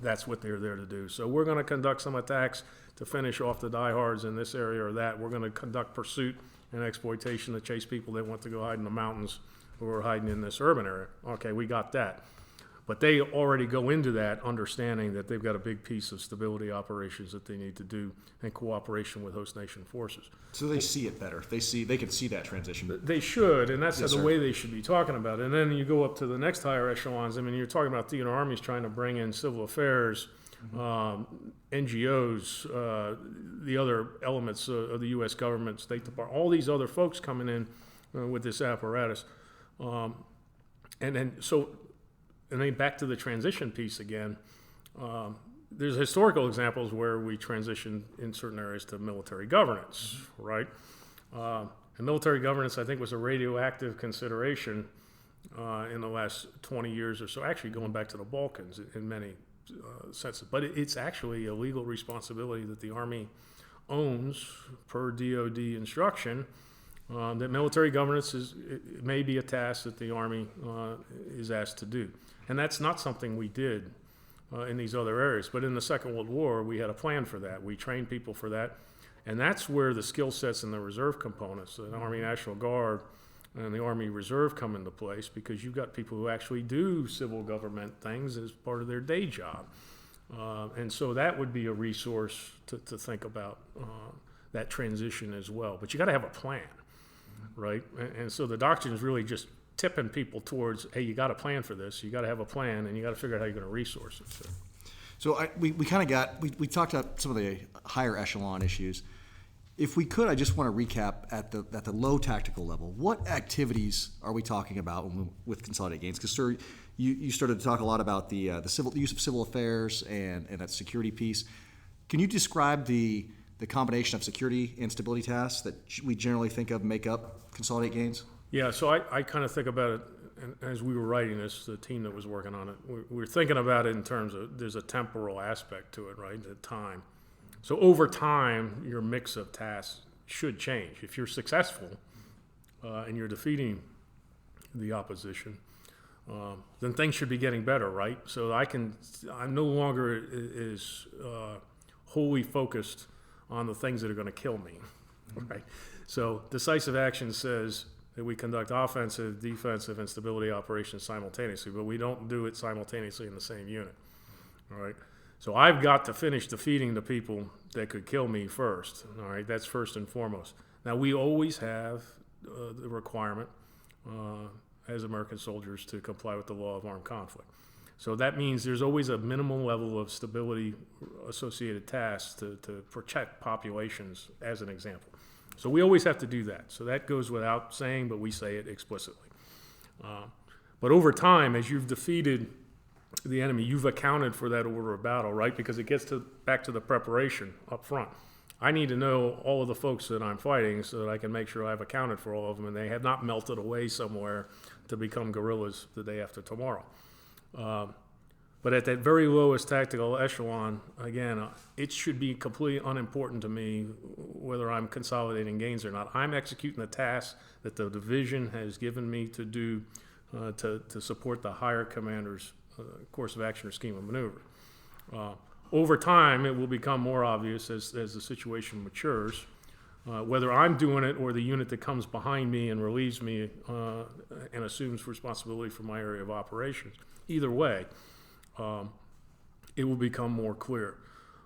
that's what they're there to do. So we're going to conduct some attacks to finish off the diehards in this area or that. We're going to conduct pursuit and exploitation to chase people that want to go hide in the mountains who are hiding in this urban area. Okay, we got that. But they already go into that understanding that they've got a big piece of stability operations that they need to do in cooperation with host nation forces. So they see it better. They can see that transition. They should, and that's Yes, the sir. way they should be talking about it. And then you go up to the next higher echelons. I mean, you're talking about theater armies trying to bring in civil affairs, NGOs, the other elements of the U.S. government, State Department, all these other folks coming in with this apparatus. And then back to the transition piece again, there's historical examples where we transitioned in certain areas to military governance, right? And military governance, I think, was a radioactive consideration in the last 20 years or so, actually going back to the Balkans in many senses. But it's actually a legal responsibility that the Army owns per DOD instruction. That military governance may be a task that the Army is asked to do. And that's not something we did in these other areas. But in the Second World War, we had a plan for that. We trained people for that. And that's where the skill sets and the reserve components, the Army National Guard and the Army Reserve come into place, because you've got people who actually do civil government things as part of their day job. And so that would be a resource to think about that transition as well. But you got to have a plan, right? And so the doctrine is really just tipping people towards, hey, you got a plan for this, you got to have a plan, and you got to figure out how you're going to resource it. So we kind of we talked about some of the higher echelon issues. If we could, I just want to recap at the low tactical level. What activities are we talking about with Consolidate Gains? Because, sir, you started to talk a lot about the use of civil affairs and that security piece. Can you describe the combination of security and stability tasks that we generally think of make up Consolidate Gains? Yeah, so I kind of think about it, and as we were writing this, the team that was working on it, we were thinking about it in terms of there's a temporal aspect to it, right, the time. So over time, your mix of tasks should change. If you're successful and you're defeating the opposition, then things should be getting better, right? So I'm no longer is wholly focused on the things that are going to kill me, right? So decisive action says that we conduct offensive, defensive, and stability operations simultaneously, but we don't do it simultaneously in the same unit, all right? So I've got to finish defeating the people that could kill me first, all right? That's first and foremost. Now, we always have the requirement as American soldiers to comply with the law of armed conflict. So that means there's always a minimum level of stability associated tasks to protect populations, as an example. So we always have to do that. So that goes without saying, but we say it explicitly. But over time, as you've defeated the enemy, you've accounted for that order of battle, right? Because it gets back to the preparation up front. I need to know all of the folks that I'm fighting so that I can make sure I've accounted for all of them and they have not melted away somewhere to become guerrillas the day after tomorrow. But at that very lowest tactical echelon, again, it should be completely unimportant to me whether I'm consolidating gains or not. I'm executing the task that the division has given me to do to support the higher commander's course of action or scheme of maneuver. Over time, it will become more obvious as the situation matures, whether I'm doing it or the unit that comes behind me and relieves me and assumes responsibility for my area of operations. Either way, it will become more clear.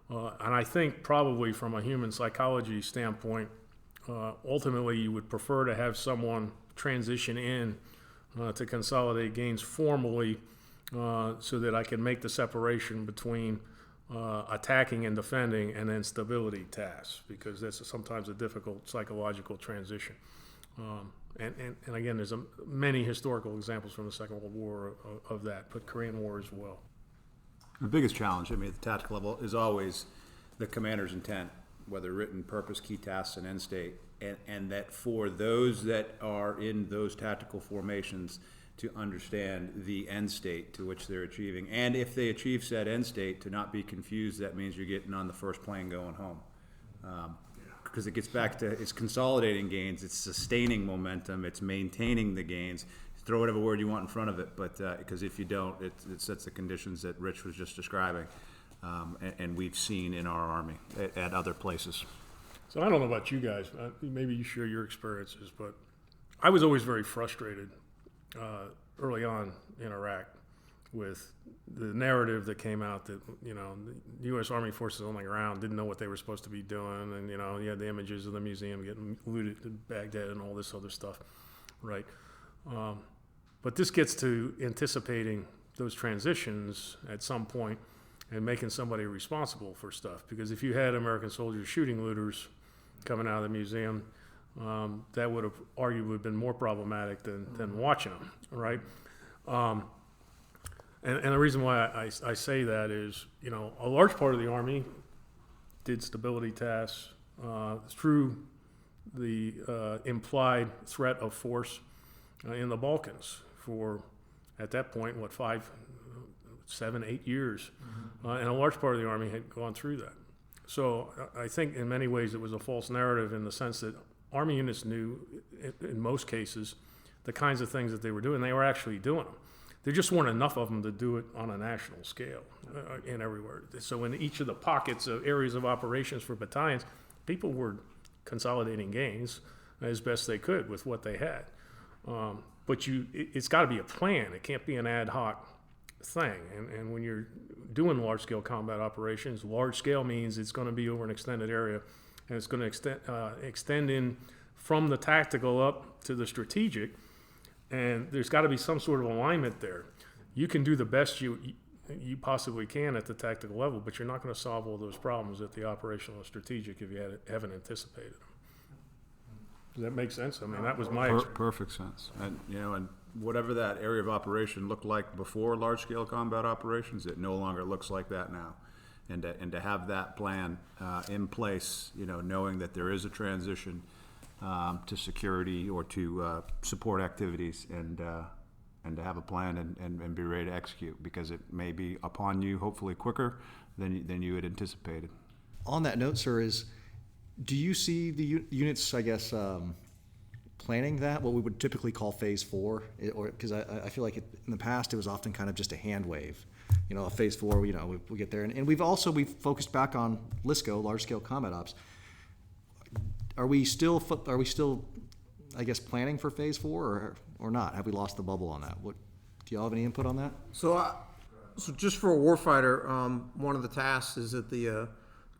And I think probably from a human psychology standpoint, ultimately you would prefer to have someone transition in to Consolidate Gains formally so that I can make the separation between attacking and defending and then stability tasks, because that's sometimes a difficult psychological transition. And again, there's many historical examples from the Second World War of that, but Korean War as well. The biggest challenge, at the tactical level, is always the commander's intent, whether written, purpose, key tasks, and end state, and that for those that are in those tactical formations to understand the end state to which they're achieving. And if they achieve said end state, to not be confused, that means you're getting on the first plane going home. Because it gets back to, it's consolidating gains, it's sustaining momentum, it's maintaining the gains. Throw whatever word you want in front of it, but because if you don't, it sets the conditions that Rich was just describing, and we've seen in our Army at other places. So I don't know about you guys, maybe you share your experiences, but I was always very frustrated early on in Iraq with the narrative that came out that, the U.S. Army forces on the ground didn't know what they were supposed to be doing, and, you had the images of the museum getting looted in Baghdad and all this other stuff, right? But this gets to anticipating those transitions at some point and making somebody responsible for stuff. Because if you had American soldiers shooting looters coming out of the museum, that would have arguably been more problematic than watching them, right? And the reason why I say that is, a large part of the Army did stability tasks through the implied threat of force in the Balkans for, at that point, 5, 7, 8 years. And a large part of the Army had gone through that. So I think in many ways it was a false narrative in the sense that Army units knew, in most cases, the kinds of things that they were doing. They were actually doing them. There just weren't enough of them to do it on a national scale in everywhere. So in each of the pockets of areas of operations for battalions, people were consolidating gains as best they could with what they had. But it's got to be a plan. It can't be an ad hoc thing. And when you're doing large-scale combat operations, large-scale means it's going to be over an extended area, and it's going to extend in from the tactical up to the strategic, and there's got to be some sort of alignment there. You can do the best you possibly can at the tactical level, but you're not going to solve all those problems at the operational and strategic if you haven't anticipated them. Does that make sense? I mean, that was my experience. Perfect sense. And, and whatever that area of operation looked like before large-scale combat operations, it no longer looks like that now. And to have that plan in place, knowing that there is a transition to security or to support activities, and to have a plan and be ready to execute, because it may be upon you hopefully quicker than you had anticipated. On that note, sir, do you see the units, I guess, planning that, what we would typically call phase 4? Or because I feel like in the past it was often kind of just a hand wave. A phase 4, we get there. And we've focused back on LSCO, large-scale combat ops. Are we still, I guess, planning for phase 4 or not? Have we lost the bubble on that? Do y'all have any input on that? So just for a warfighter, one of the tasks is that the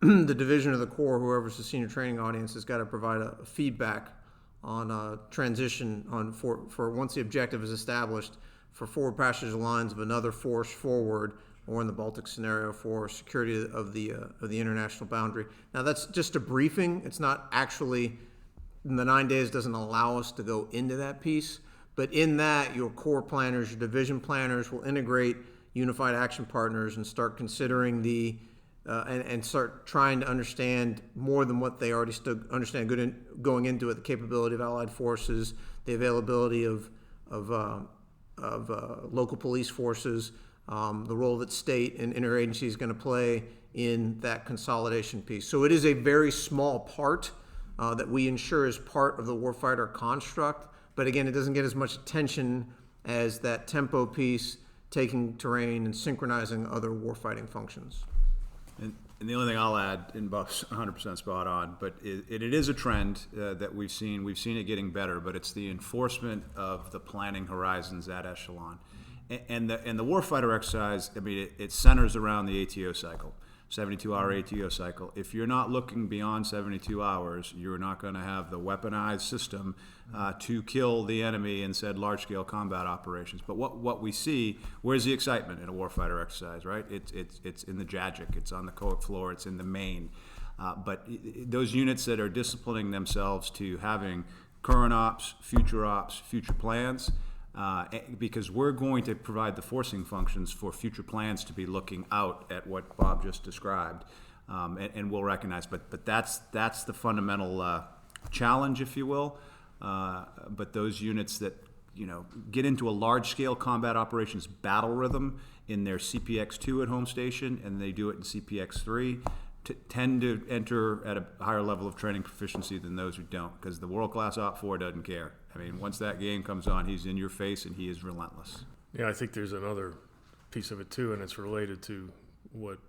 division of the Corps, whoever's the senior training audience, has got to provide a feedback on transition for once the objective is established, for forward passage lines of another force forward, or in the Baltic scenario for security of the international boundary. Now that's just a briefing. It's not actually, the 9 days doesn't allow us to go into that piece, but in that your Corps planners, your division planners will integrate unified action partners and start considering and start trying to understand more than what they already understand going into it, the capability of allied forces, the availability of local police forces, the role that state and interagency is going to play in that consolidation piece. So it is a very small part that we ensure is part of the warfighter construct, but again, it doesn't get as much attention as that tempo piece, taking terrain and synchronizing other warfighting functions. And the only thing I'll add, and Bob's 100% spot on, but it is a trend that we've seen. We've seen it getting better, but it's the enforcement of the planning horizons at echelon. And the warfighter exercise, I mean, it centers around the ATO cycle, 72-hour ATO cycle. If you're not looking beyond 72 hours, you're not going to have the weaponized system to kill the enemy in said large-scale combat operations. But what we see, where's the excitement in a warfighter exercise, right? It's in the JAGIC, it's on the COIC floor, it's in the main. But those units that are disciplining themselves to having current ops, future plans, because we're going to provide the forcing functions for future plans to be looking out at what Bob just described, and we'll recognize. But that's the fundamental challenge, if you will. But those units that get into a large-scale combat operations battle rhythm in their CPX2 at home station, and they do it in CPX3, tend to enter at a higher level of training proficiency than those who don't, because the world-class Op4 doesn't care. I mean, once that game comes on, he's in your face and he is relentless. Yeah, I think there's another piece of it too, and it's related to what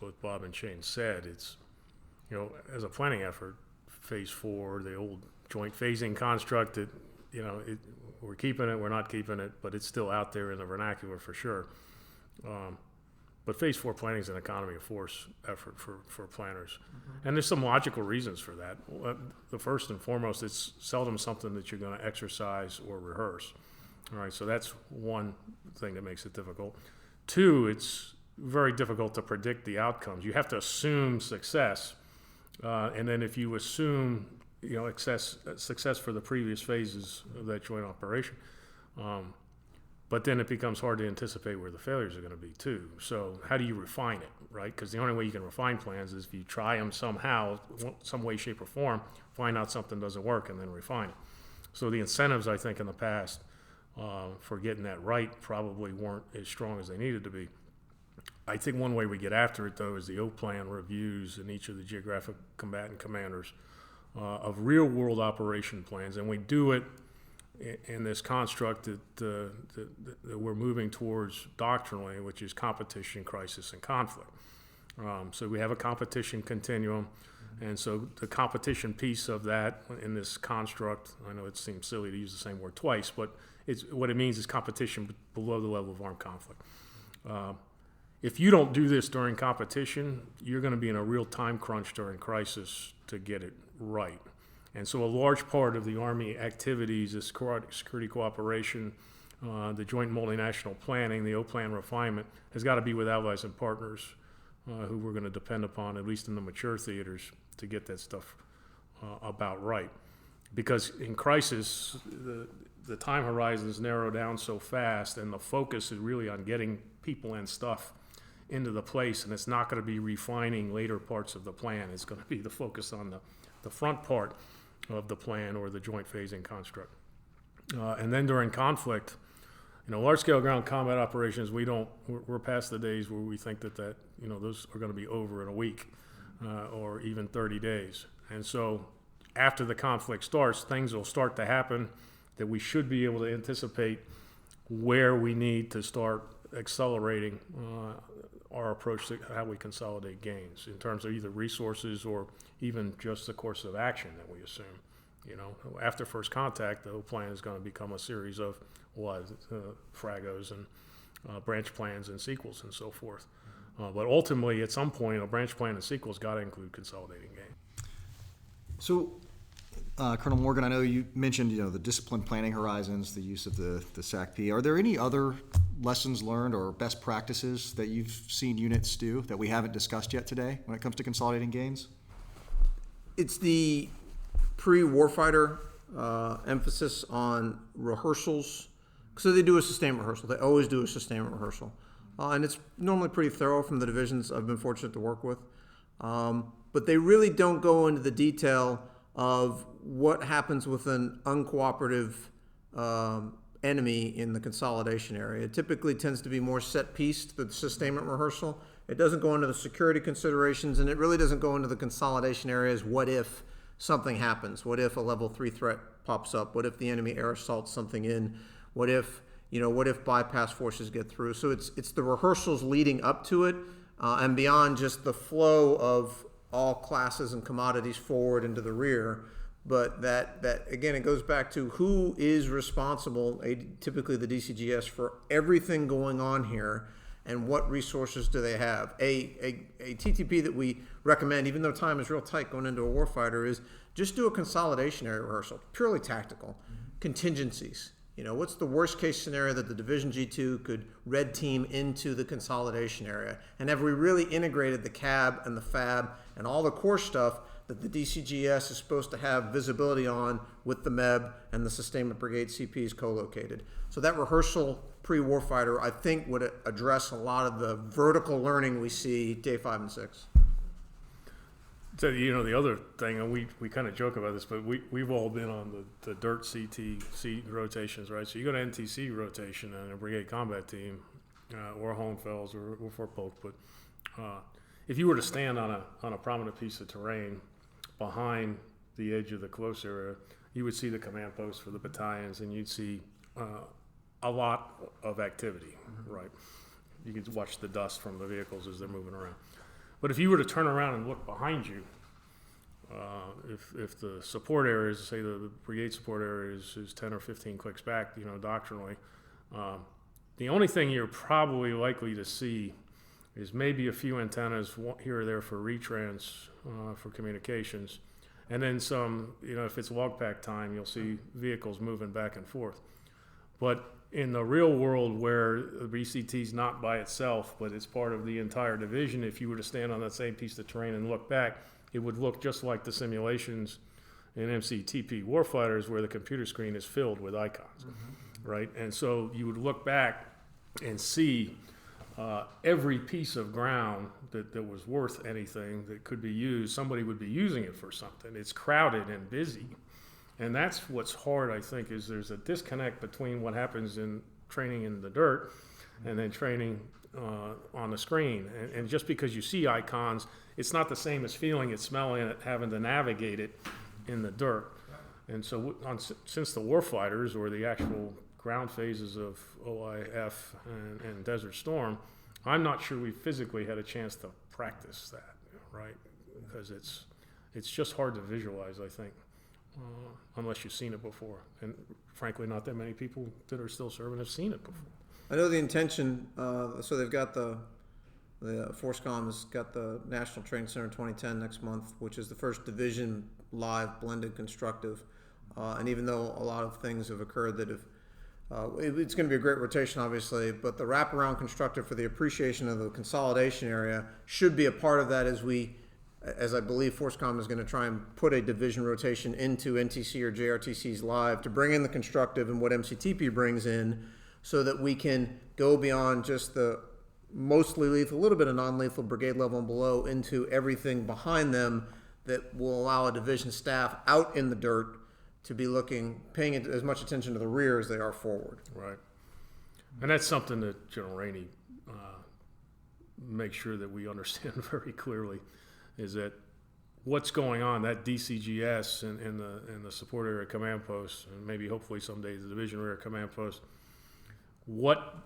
both Bob and Shane said. It's, as a planning effort, phase 4, the old joint phasing construct, we're keeping it, we're not keeping it, but it's still out there in the vernacular for sure. But phase 4 planning is an economy of force effort for planners. Mm-hmm. And there's some logical reasons for that. The first and foremost, it's seldom something that you're going to exercise or rehearse. All right, so that's one thing that makes it difficult. 2, it's very difficult to predict the outcomes. You have to assume success. And then if you assume success for the previous phases of that joint operation, but then it becomes hard to anticipate where the failures are going to be too. So how do you refine it, right? Because the only way you can refine plans is if you try them somehow, some way, shape, or form, find out something doesn't work, and then refine it. So the incentives, I think, in the past for getting that right probably weren't as strong as they needed to be. I think one way we get after it, though, is the O-plan reviews in each of the geographic combatant commanders of real-world operation plans, and we do it in this construct that we're moving towards doctrinally, which is competition, crisis, and conflict. So we have a competition continuum. And so the competition piece of that in this construct, I know it seems silly to use the same word twice, but what it means is competition below the level of armed conflict. If you don't do this during competition, you're going to be in a real time crunch during crisis to get it right. And so a large part of the Army activities is security cooperation, the joint multinational planning, the O-plan refinement, has got to be with allies and partners who we're going to depend upon, at least in the mature theaters, to get that stuff about right. Because in crisis, the time horizons narrow down so fast, and the focus is really on getting people and stuff into the place, and it's not going to be refining later parts of the plan. It's going to be the focus on the front part of the plan or the joint phasing construct. And then during conflict, large-scale ground combat operations, we're past the days where we think that those are going to be over in a week or even 30 days. And so after the conflict starts, things will start to happen that we should be able to anticipate where we need to start accelerating our approach to how we consolidate gains in terms of either resources or even just the course of action that we assume. After first contact, the whole plan is going to become a series of fragos and branch plans and sequels and so forth. But ultimately, at some point, a branch plan and sequels got to include consolidating gains. So, Colonel Morgan, I know you mentioned the discipline planning horizons, the use of the SACP. Are there any other lessons learned or best practices that you've seen units do that we haven't discussed yet today when it comes to consolidating gains? It's the pre-warfighter emphasis on rehearsals. So they do a sustainment rehearsal. They always do a sustainment rehearsal. And it's normally pretty thorough from the divisions I've been fortunate to work with. But they really don't go into the detail of what happens with an uncooperative enemy in the consolidation area. It typically tends to be more set-pieced, the sustainment rehearsal. It doesn't go into the security considerations, and it really doesn't go into the consolidation areas. What if something happens? What if a level 3 threat pops up? What if the enemy air assaults something in? What if bypass forces get through? So it's the rehearsals leading up to it and beyond just the flow of all classes and commodities forward into the rear. But that again, it goes back to who is responsible, typically the DCGS, for everything going on here, and what resources do they have. A TTP that we recommend, even though time is real tight going into a warfighter, is just do a consolidation area rehearsal, purely tactical. Contingencies. What's the worst case scenario that the Division G2 could red team into the consolidation area? And have we really integrated the CAB and the FAB and all the core stuff that the DCGS is supposed to have visibility on with the MEB and the Sustainment Brigade CPs co-located? So that rehearsal pre-warfighter, I think, would address a lot of the vertical learning we see day 5 and 6. So, the other thing, and we kind of joke about this, but we've all been on the DIRT CTC rotations, right? So you go to NTC rotation and a brigade combat team, or Hohenfels or Fort Polk, but if you were to stand on a prominent piece of terrain behind the edge of the close area, you would see the command posts for the battalions, and you'd see a lot of activity, right? You could watch the dust from the vehicles as they're moving around. But if you were to turn around and look behind you, if the support areas, say the brigade support area is 10 or 15 clicks back, doctrinally, the only thing you're probably likely to see is maybe a few antennas here or there for retrans for communications, and then some. If it's log pack time, you'll see vehicles moving back and forth. But in the real world, where the BCT is not by itself, but it's part of the entire division, if you were to stand on that same piece of terrain and look back, it would look just like the simulations in MCTP warfighters, where the computer screen is filled with icons, right? And so you would look back and see every piece of ground that was worth anything that could be used. Somebody would be using it for something. It's crowded and busy. And that's what's hard, I think, is there's a disconnect between what happens in training in the dirt and then training on the screen. And just because you see icons, it's not the same as feeling it, smelling it, having to navigate it in the dirt. And so since the warfighters, or the actual ground phases of OIF and Desert Storm, I'm not sure we physically had a chance to practice that, right? Because it's just hard to visualize, I think, unless you've seen it before. And frankly, not that many people that are still serving have seen it before. I know the intention, so they've got the FORSCOM has got the National Training Center 2010 next month, which is the first division live blended constructive. And even though a lot of things have occurred that have, it's going to be a great rotation, obviously, but the wraparound constructive for the appreciation of the consolidation area should be a part of that as I believe FORSCOM is going to try and put a division rotation into NTC or JRTC's live to bring in the constructive and what MCTP brings in, so that we can go beyond just the mostly lethal, a little bit of non-lethal brigade level and below, into everything behind them that will allow a division staff out in the dirt to be paying as much attention to the rear as they are forward. Right. And that's something that General Rainey makes sure that we understand very clearly, is that what's going on, that DCGS in the support area command post, and maybe hopefully someday the division rear command post, what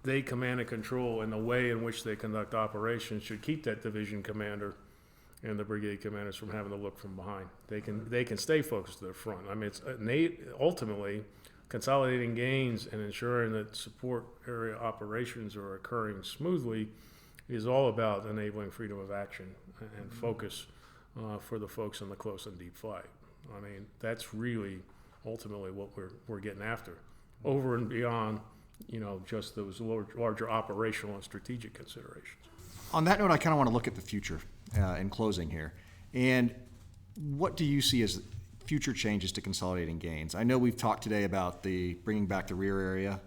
they command and control and the way in which they conduct operations should keep that division commander and the brigade commanders from having to look from behind. They can stay focused to the front. I mean, it's ultimately consolidating gains and ensuring that support area operations are occurring smoothly is all about enabling freedom of action and focus for the folks in the close and deep fight. I mean, that's really ultimately what we're getting after, over and beyond, just those larger operational and strategic considerations. On that note, I kind of want to look at the future in closing here. And what do you see as future changes to consolidating gains? I know we've talked today about the bringing back the rear area,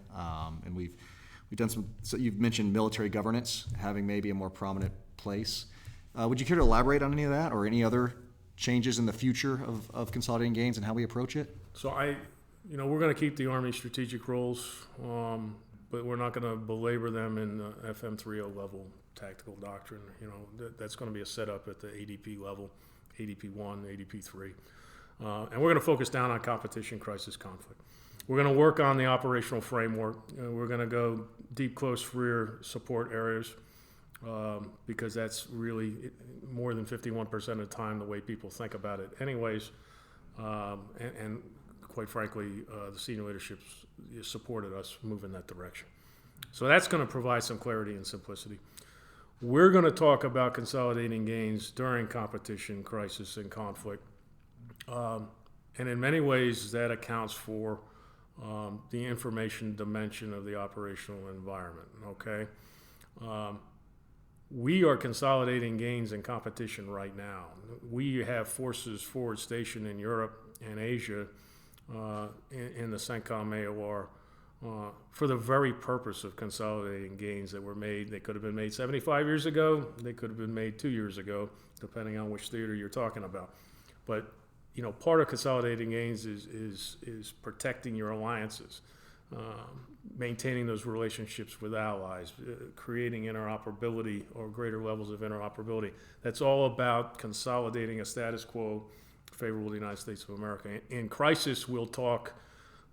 and we've done some. So you've mentioned military governance having maybe a more prominent place. Would you care to elaborate on any of that, or any other changes in the future of consolidating gains and how we approach it? So we're going to keep the Army strategic roles, but we're not going to belabor them in the FM 3.0 level tactical doctrine. That's going to be a setup at the ADP level, ADP 1, ADP 3. And we're going to focus down on competition, crisis, conflict. We're going to work on the operational framework. We're going to go deep, close rear support areas, because that's really more than 51% of the time the way people think about it anyways. And quite frankly, the senior leadership supported us move in that direction. So that's going to provide some clarity and simplicity. We're going to talk about consolidating gains during competition, crisis, and conflict. And in many ways, that accounts for the information dimension of the operational environment, okay? We are consolidating gains in competition right now. We have forces forward stationed in Europe and Asia in the CENTCOM AOR for the very purpose of consolidating gains that were made. They could have been made 75 years ago. They could have been made 2 years ago, depending on which theater you're talking about. But part of consolidating gains is protecting your alliances, maintaining those relationships with allies, creating interoperability or greater levels of interoperability. That's all about consolidating a status quo favorable to the United States of America. In crisis, we'll talk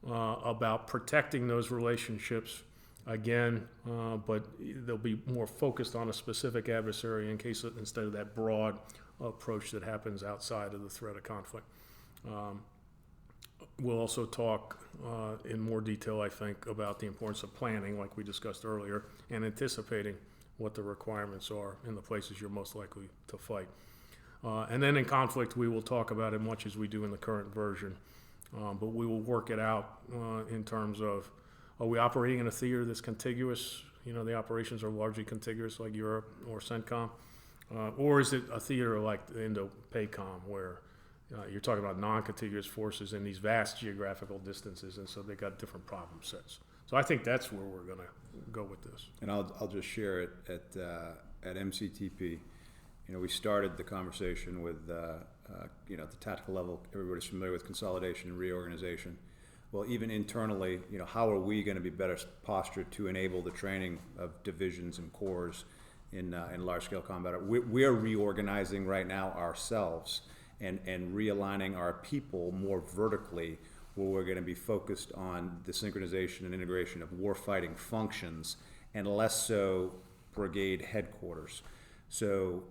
about protecting those relationships again, but they'll be more focused on a specific adversary instead of that broad approach that happens outside of the threat of conflict. We'll also talk in more detail, I think, about the importance of planning, like we discussed earlier, and anticipating what the requirements are in the places you're most likely to fight. And then in conflict, we will talk about it much as we do in the current version, but we will work it out in terms of, are we operating in a theater that's contiguous? The operations are largely contiguous, like Europe or CENTCOM, or is it a theater like the Indo-PACOM, where you're talking about non-contiguous forces in these vast geographical distances, and so they got different problem sets. So I think that's where we're going to go with this. And I'll just share it at MCTP. We started the conversation with at the tactical level. Everybody's familiar with consolidation and reorganization. Well, even internally, how are we going to be better postured to enable the training of divisions and corps in large-scale combat? We're reorganizing right now ourselves and realigning our people more vertically, where we're going to be focused on the synchronization and integration of warfighting functions and less so brigade headquarters. So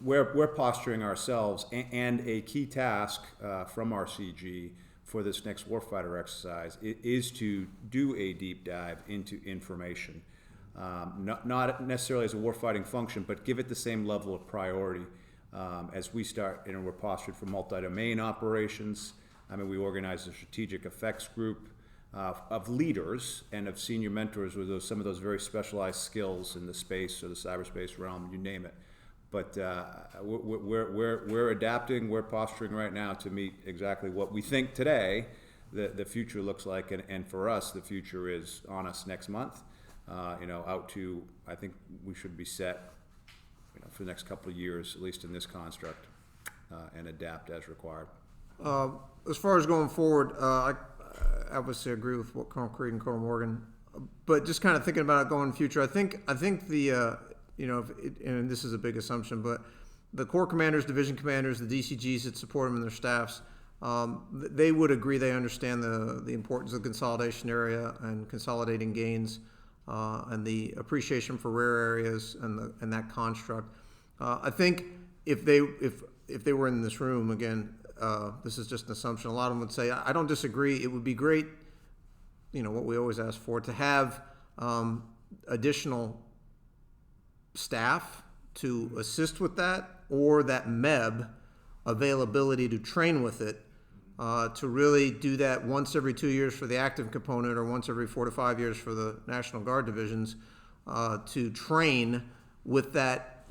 we're posturing ourselves, and a key task from our CG for this next warfighter exercise is to do a deep dive into information. Not necessarily as a warfighting function, but give it the same level of priority as we start, we're postured for multi-domain operations. I mean, we organize a strategic effects group of leaders and of senior mentors with some of those very specialized skills in the space or the cyberspace realm, you name it. But we're adapting, we're posturing right now to meet exactly what we think today the future looks like, and for us, the future is on us next month. Out to, I think we should be set, for the next couple of years, at least in this construct, and adapt as required. As far as going forward, I obviously agree with what Colonel Creed and Colonel Morgan, but just kind of thinking about it going in the future, I think the and this is a big assumption, but the Corps commanders, division commanders, the DCGs that support them and their staffs, they would agree. They understand the importance of the consolidation area and consolidating gains, and the appreciation for rare areas and that construct. I think if they were in this room again, this is just an assumption. A lot of them would say, I don't disagree. It would be great, what we always ask for, to have additional staff to assist with that, or that MEB availability to train with it, to really do that once every 2 years for the active component, or once every 4 to 5 years for the National Guard divisions, to train with that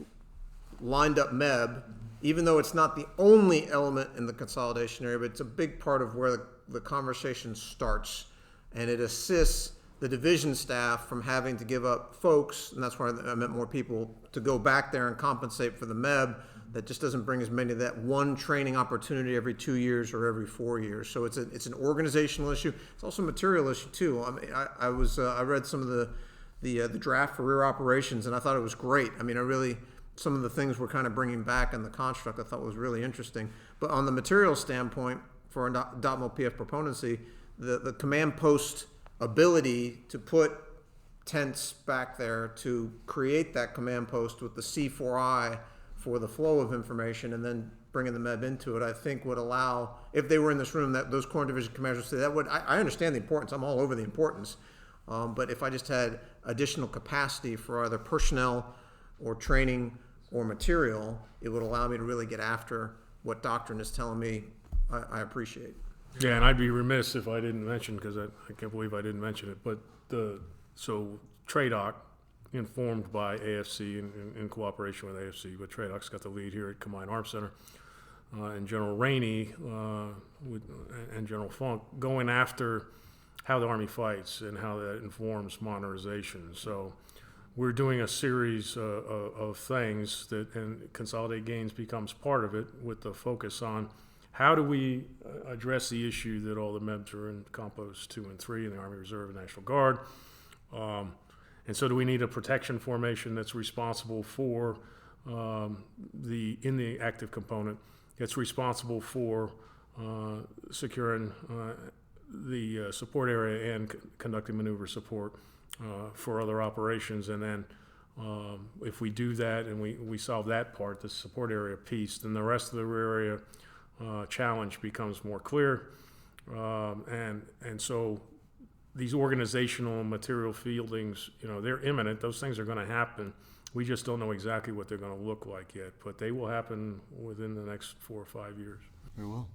lined up MEB, even though it's not the only element in the consolidation area, but it's a big part of where the conversation starts, and it assists the division staff from having to give up folks, and that's why I meant more people, to go back there and compensate for the MEB that just doesn't bring as many of that one training opportunity every 2 years or every 4 years. So it's an organizational issue. It's also a material issue too. I mean, I read some of the draft for rear operations, and I thought it was great. I mean, some of the things we're kind of bringing back in the construct I thought was really interesting. But on the material standpoint, for DOTMO PF proponency, the command post ability to put tents back there to create that command post with the C4I for the flow of information, and then bringing the MEB into it, I think would allow, if they were in this room, that those Corps Division commanders would say that would, I understand the importance, I'm all over the importance, but if I just had additional capacity for either personnel or training or material, it would allow me to really get after what doctrine is telling me I appreciate. Yeah, and I'd be remiss if I didn't mention, because I can't believe I didn't mention it, but so TRADOC, informed by AFC in cooperation with AFC, but TRADOC's got the lead here at Combined Arms Center, and General Rainey and General Funk going after how the Army fights and how that informs modernization. So we're doing a series of things and Consolidate Gains becomes part of it, with the focus on how do we address the issue that all the MEBs are in Compos 2 and 3 in the Army Reserve and National Guard. And so do we need a protection formation that's responsible for in the active component, that's responsible for securing the support area and conducting maneuver support for other operations. And then if we do that and we solve that part, the support area piece, then the rest of the rear area challenge becomes more clear. And so these organizational and material fieldings, they're imminent. Those things are going to happen. We just don't know exactly what they're going to look like yet, but they will happen within the next 4 or 5 years. Very well.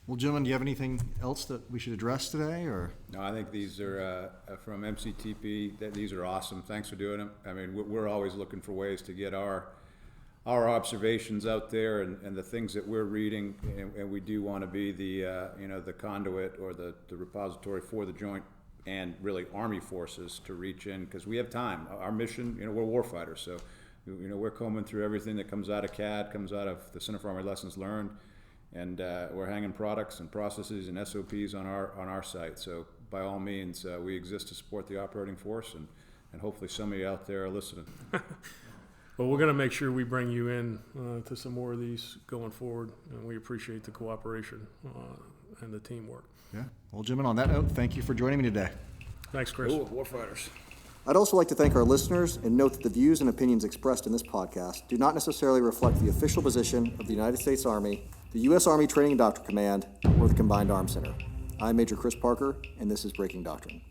Well, gentlemen, do you have anything else that we should address today, or? No, I think these are, from MCTP, these are awesome. Thanks for doing them. I mean, we're always looking for ways to get our observations out there and the things that we're reading, and we do want to be the conduit or the repository for the joint and really Army forces to reach in, because we have time. Our mission, we're warfighters, so we're combing through everything that comes out of CADD, comes out of the Center for Army Lessons Learned, and we're hanging products and processes and SOPs on our site. So by all means, we exist to support the operating force, and hopefully some of you out there are listening. Well, we're going to make sure we bring you in to some more of these going forward, and we appreciate the cooperation and the teamwork. Yeah. Well, gentlemen, on that note, thank you for joining me today. Thanks, Chris. Cool, warfighters. I'd also like to thank our listeners and note that the views and opinions expressed in this podcast do not necessarily reflect the official position of the United States Army, the U.S. Army Training and Doctrine Command, or the Combined Arms Center. I'm Major Chris Parker, and this is Breaking Doctrine.